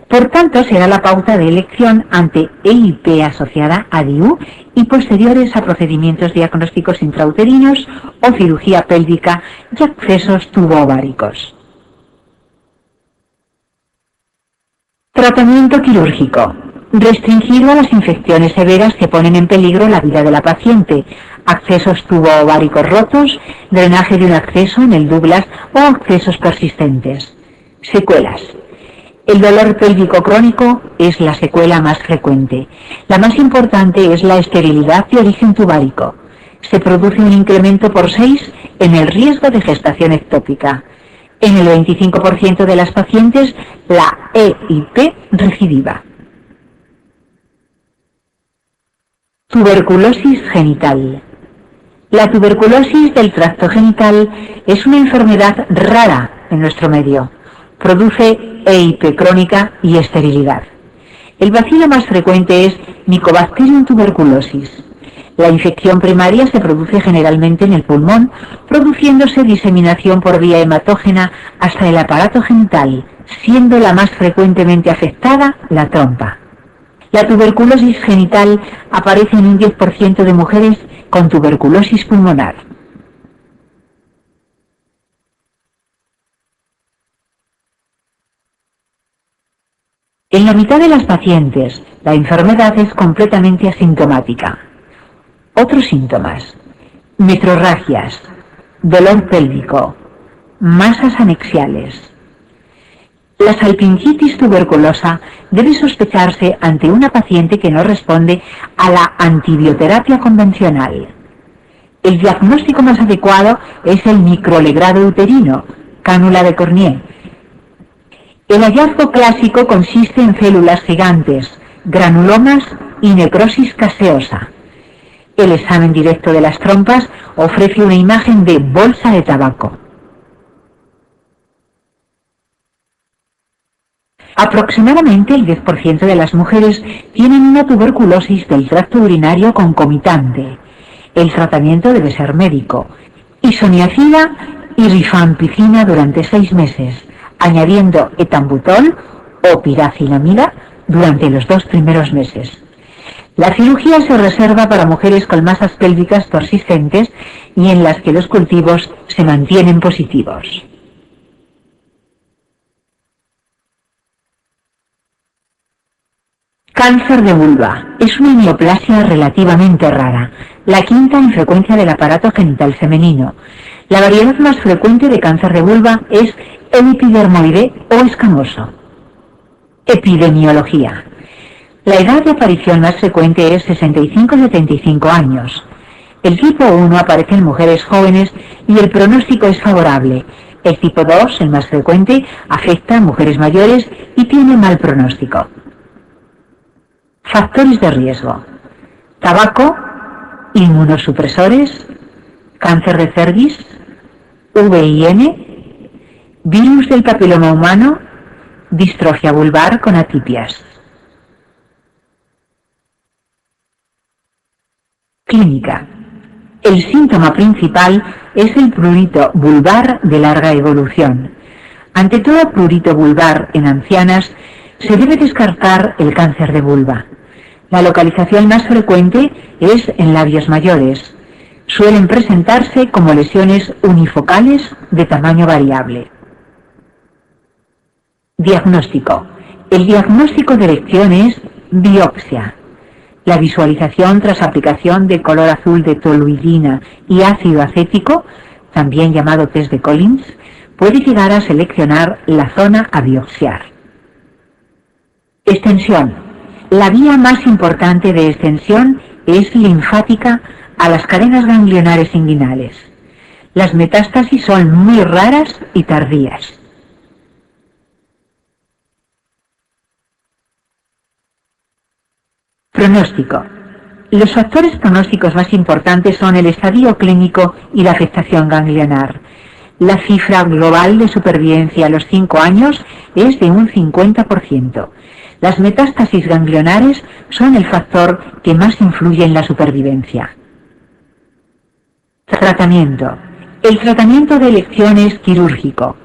S1: Por tanto, será la pauta de elección ante EIP asociada a DIU y posteriores a procedimientos diagnósticos intrauterinos o cirugía pélvica y accesos tuboováricos. Tratamiento quirúrgico. Restringido a las infecciones severas que ponen en peligro la vida de la paciente, accesos tuboováricos rotos, drenaje de un acceso en el Douglas o accesos persistentes. Secuelas. El dolor pélvico crónico es la secuela más frecuente. La más importante es la esterilidad de origen tubárico. Se produce un incremento por 6 en el riesgo de gestación ectópica. En el 25% de las pacientes, la EIP recidiva. Tuberculosis genital. La tuberculosis del tracto genital es una enfermedad rara en nuestro medio. Produce EIP crónica y esterilidad. El bacilo más frecuente es Mycobacterium tuberculosis. La infección primaria se produce generalmente en el pulmón, produciéndose diseminación por vía hematógena hasta el aparato genital, siendo la más frecuentemente afectada la trompa. La tuberculosis genital aparece en un 10% de mujeres con tuberculosis pulmonar. En la mitad de las pacientes, la enfermedad es completamente asintomática. Otros síntomas: metrorragias, dolor pélvico, masas anexiales. La salpingitis tuberculosa debe sospecharse ante una paciente que no responde a la antibioterapia convencional. El diagnóstico más adecuado es el microlegrado uterino, cánula de Cornier. El hallazgo clásico consiste en células gigantes, granulomas y necrosis caseosa. El examen directo de las trompas ofrece una imagen de bolsa de tabaco. Aproximadamente el 10% de las mujeres tienen una tuberculosis del tracto urinario concomitante. El tratamiento debe ser médico. Isoniazida y rifampicina durante 6 meses, añadiendo etambutol o piracinamida durante los 2 primeros meses. La cirugía se reserva para mujeres con masas pélvicas persistentes y en las que los cultivos se mantienen positivos. Cáncer de vulva. Es una neoplasia relativamente rara, la quinta en frecuencia del aparato genital femenino. La variedad más frecuente de cáncer de vulva es el epidermoide o escamoso. Epidemiología. La edad de aparición más frecuente es 65-75 años. El tipo 1 aparece en mujeres jóvenes y el pronóstico es favorable. El tipo 2, el más frecuente, afecta a mujeres mayores y tiene mal pronóstico. Factores de riesgo: tabaco, inmunosupresores, cáncer de cervix, VIN, virus del papiloma humano, distrofia vulvar con atipias. Clínica. El síntoma principal es el prurito vulvar de larga evolución. Ante todo prurito vulvar en ancianas, se debe descartar el cáncer de vulva. La localización más frecuente es en labios mayores. Suelen presentarse como lesiones unifocales de tamaño variable. Diagnóstico. El diagnóstico de elección es biopsia. La visualización tras aplicación de color azul de toluidina y ácido acético, también llamado test de Collins, puede llegar a seleccionar la zona a biopsiar. Extensión. La vía más importante de extensión es linfática a las cadenas ganglionares inguinales. Las metástasis son muy raras y tardías. Pronóstico. Los factores pronósticos más importantes son el estadio clínico y la afectación ganglionar. La cifra global de supervivencia a los 5 años es de un 50%. Las metástasis ganglionares son el factor que más influye en la supervivencia. Tratamiento. El tratamiento de elección es quirúrgico.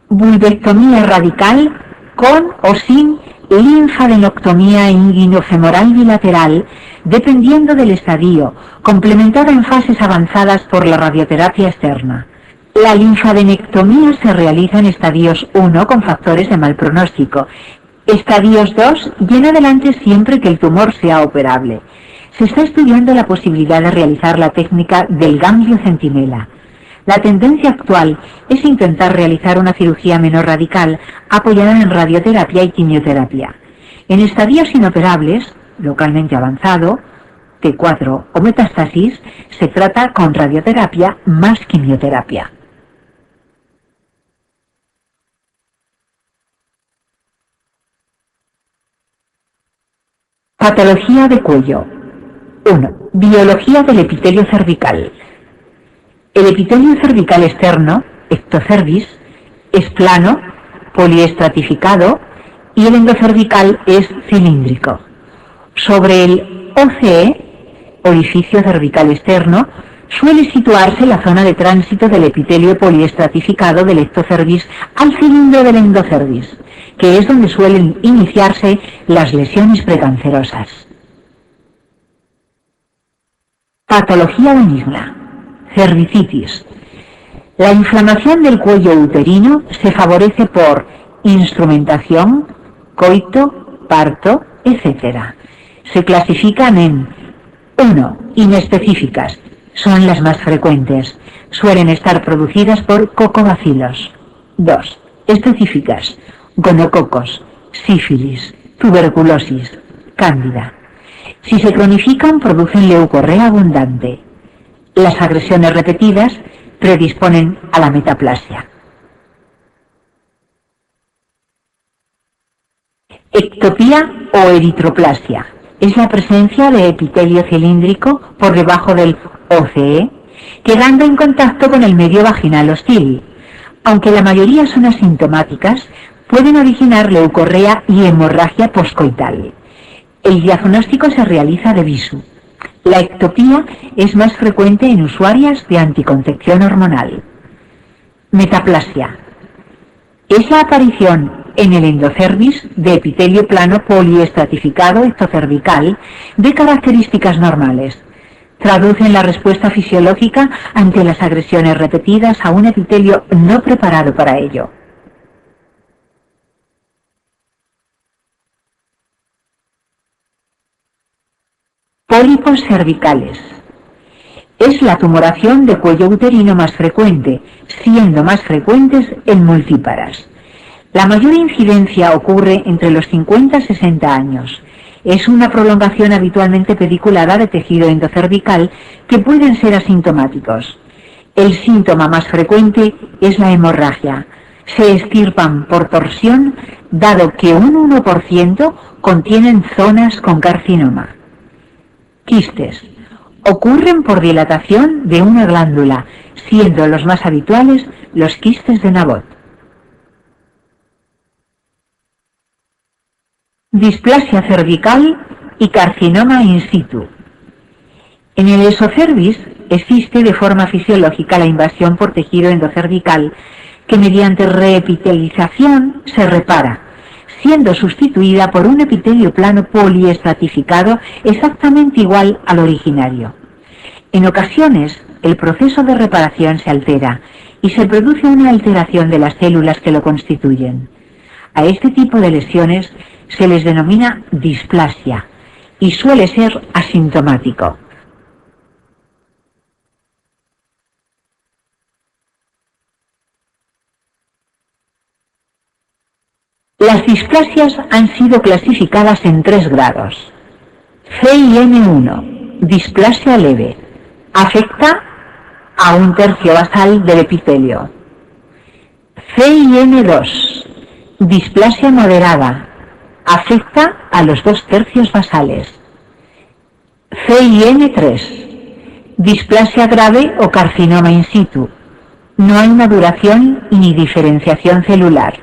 S1: Vulvectomía radical con o sin linfadenectomía inguinofemoral bilateral, dependiendo del estadio, complementada en fases avanzadas por la radioterapia externa. La linfadenectomía se realiza en estadios 1 con factores de mal pronóstico. Estadios 2 y en adelante siempre que el tumor sea operable. Se está estudiando la posibilidad de realizar la técnica del ganglio centinela. La tendencia actual es intentar realizar una cirugía menor radical apoyada en radioterapia y quimioterapia. En estadios inoperables, localmente avanzado, T4 o metástasis, se trata con radioterapia más quimioterapia. Patología de cuello. 1. Biología del epitelio cervical. El epitelio cervical externo, ectocervis, es plano, poliestratificado y el endocervical es cilíndrico. Sobre el OCE, orificio cervical externo, suele situarse la zona de tránsito del epitelio poliestratificado del ectocervis al cilindro del endocervis, que es donde suelen iniciarse las lesiones precancerosas. Patología benigna. Cervicitis. La inflamación del cuello uterino se favorece por instrumentación, coito, parto, etc. Se clasifican en 1. Inespecíficas. Son las más frecuentes. Suelen estar producidas por cocobacilos. 2. Específicas. Gonococos, sífilis, tuberculosis, cándida. Si se cronifican, producen leucorrea abundante. Las agresiones repetidas predisponen a la metaplasia. Ectopía o eritroplasia es la presencia de epitelio cilíndrico por debajo del OCE, quedando en contacto con el medio vaginal hostil. Aunque la mayoría son asintomáticas, pueden originar leucorrea y hemorragia poscoital. El diagnóstico se realiza de visu. La ectopía es más frecuente en usuarias de anticoncepción hormonal. Metaplasia. Es la aparición en el endocervis de epitelio plano poliestratificado ectocervical de características normales. Traducen la respuesta fisiológica ante las agresiones repetidas a un epitelio no preparado para ello. Pólipos cervicales. Es la tumoración de cuello uterino más frecuente, siendo más frecuentes en multíparas. La mayor incidencia ocurre entre los 50 y 60 años. Es una prolongación habitualmente pediculada de tejido endocervical que pueden ser asintomáticos. El síntoma más frecuente es la hemorragia. Se extirpan por torsión, dado que un 1% contienen zonas con carcinoma. Quistes. Ocurren por dilatación de una glándula, siendo los más habituales los quistes de Nabot. Displasia cervical y carcinoma in situ. En el esocervis existe de forma fisiológica la invasión por tejido endocervical que mediante reepitelización se repara, siendo sustituida por un epitelio plano poliestratificado exactamente igual al originario. En ocasiones, el proceso de reparación se altera y se produce una alteración de las células que lo constituyen. A este tipo de lesiones se les denomina displasia y suele ser asintomático. Las displasias han sido clasificadas en 3 grados. CIN1, displasia leve, afecta a 1/3 basal del epitelio. CIN2, displasia moderada, afecta a los 2/3 basales. CIN3, displasia grave o carcinoma in situ. No hay maduración ni diferenciación celular.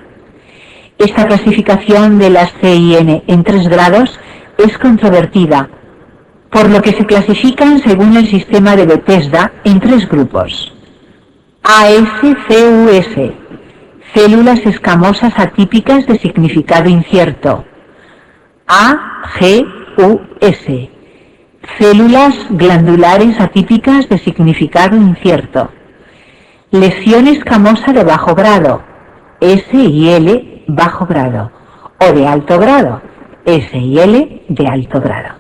S1: Esta clasificación de las CIN en 3 grados es controvertida, por lo que se clasifican según el sistema de Bethesda en 3 grupos. ASCUS, células escamosas atípicas de significado incierto. AGUS, células glandulares atípicas de significado incierto. Lesión escamosa de bajo grado, SIL bajo grado, o de alto grado, SIL de alto grado.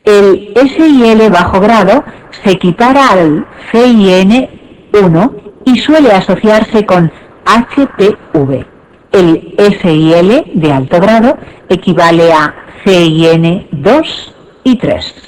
S1: El SIL bajo grado se equipara al CIN1 y suele asociarse con HPV. El SIL de alto grado equivale a CIN2 y 3.